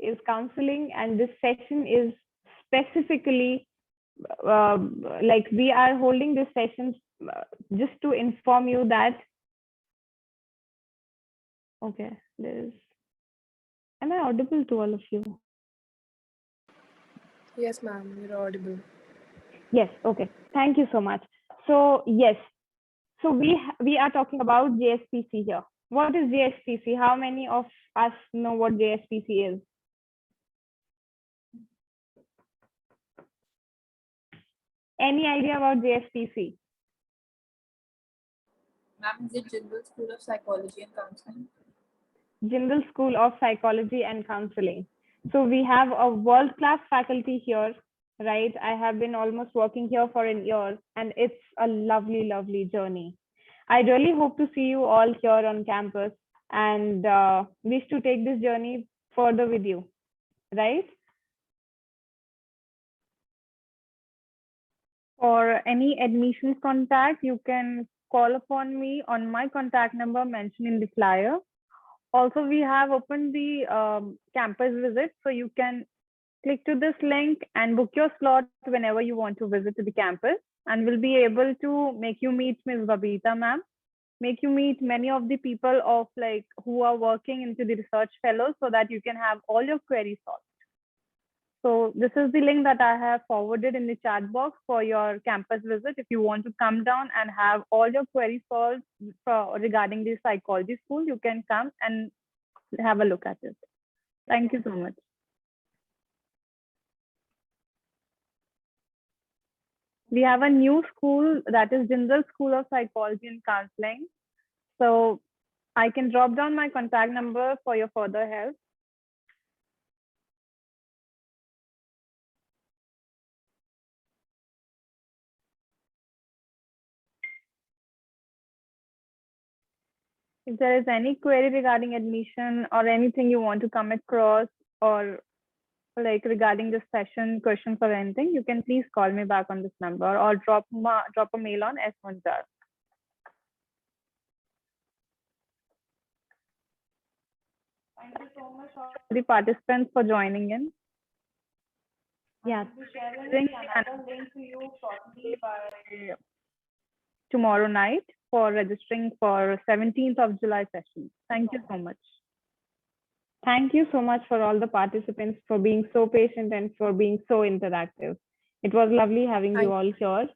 is counseling, and this session is specifically like we are holding this session just to inform you that, okay, am I audible to all of you? Yes, ma'am, you're audible. Yes, okay. Thank you so much. So yes, so we are talking about JSPC here. What is JSPC? How many of us know what JSPC is? Any idea about JSPC? Ma'am, is it Jindal School of Psychology and Counseling? Jindal School of Psychology and Counseling. So we have a world-class faculty here, right? I have been almost working here for a year, and it's a lovely, lovely journey. I really hope to see you all here on campus and wish to take this journey further with you, right? For any admissions contact, you can call upon me on my contact number mentioned in the flyer. Also, we have opened the campus visit, so you can click to this link and book your slot whenever you want to visit to the campus, and we'll be able to make you meet Ms. Babita ma'am, make you meet many of the people of like who are working into the research fellows, so that you can have all your queries solved. So this is the link that I have forwarded in the chat box for your campus visit. If you want to come down and have all your queries solved regarding the psychology school, you can come and have a look at it. Thank you so much. We have a new school, that is Jindal School of Psychology and Counseling. So I can drop down my contact number for your further help. If there is any query regarding admission or anything you want to come across, or like regarding this session, questions or anything, you can please call me back on this number or drop a mail on S1jar. Thank you so much for the participants for joining in. Yeah. Sharing another link to you shortly by tomorrow night for registering for 17th of July session. Thank you so much. Thank you so much for all the participants for being so patient and for being so interactive. It was lovely having you all here.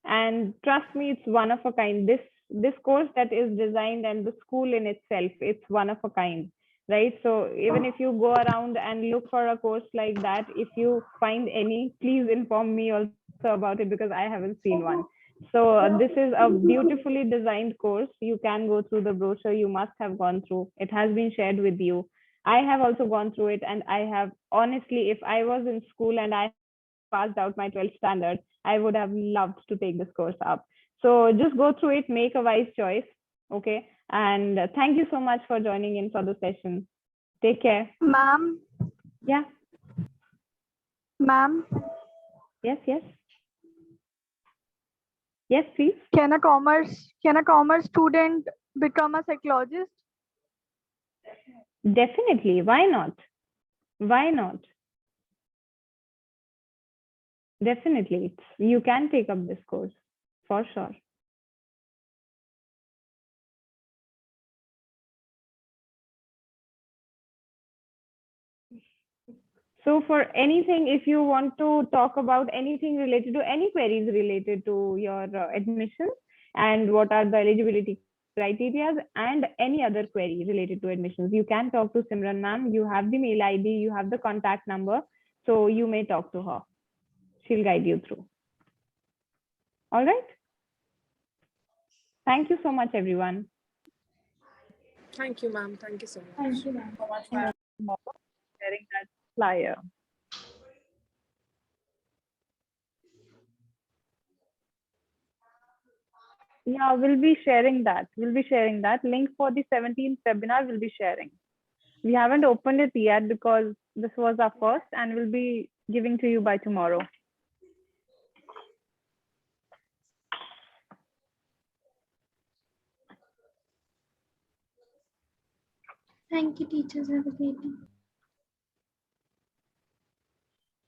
And trust me, it's one of a kind. This course that is designed and the school in itself, it's one of a kind, right? So even if you go around and look for a course like that, if you find any, please inform me also about it, because I haven't seen one. So this is a beautifully designed course. You can go through the brochure. You must have gone through. It has been shared with you. I have also gone through it, and I have honestly, if I was in school and I passed out my 12th standard, I would have loved to take this course up. So just go through it, make a wise choice. Okay. And thank you so much for joining in for the session. Take care. Ma'am, Yeah. ma'am, Yes, yes. Yes, please. can a commerce student become a psychologist? Definitely. Why not? Why not? Definitely. You can take up this course for sure. So for anything, if you want to talk about anything related to any queries related to your admissions and what are the eligibility criteria and any other query related to admissions, you can talk to Simran ma'am. You have the mail ID, you have the contact number, so you may talk to her. She'll guide you through. All right. Thank you so much, everyone. Thank you, ma'am. Thank you so much. Thank you, ma'am. So much, ma'am. Sharing that flyer. Yeah, we'll be sharing that. We'll be sharing that link for the 17th webinar. We'll be sharing. We haven't opened it yet because this was our first, and we'll be giving to you by tomorrow. Thank you, teachers. Have a great day.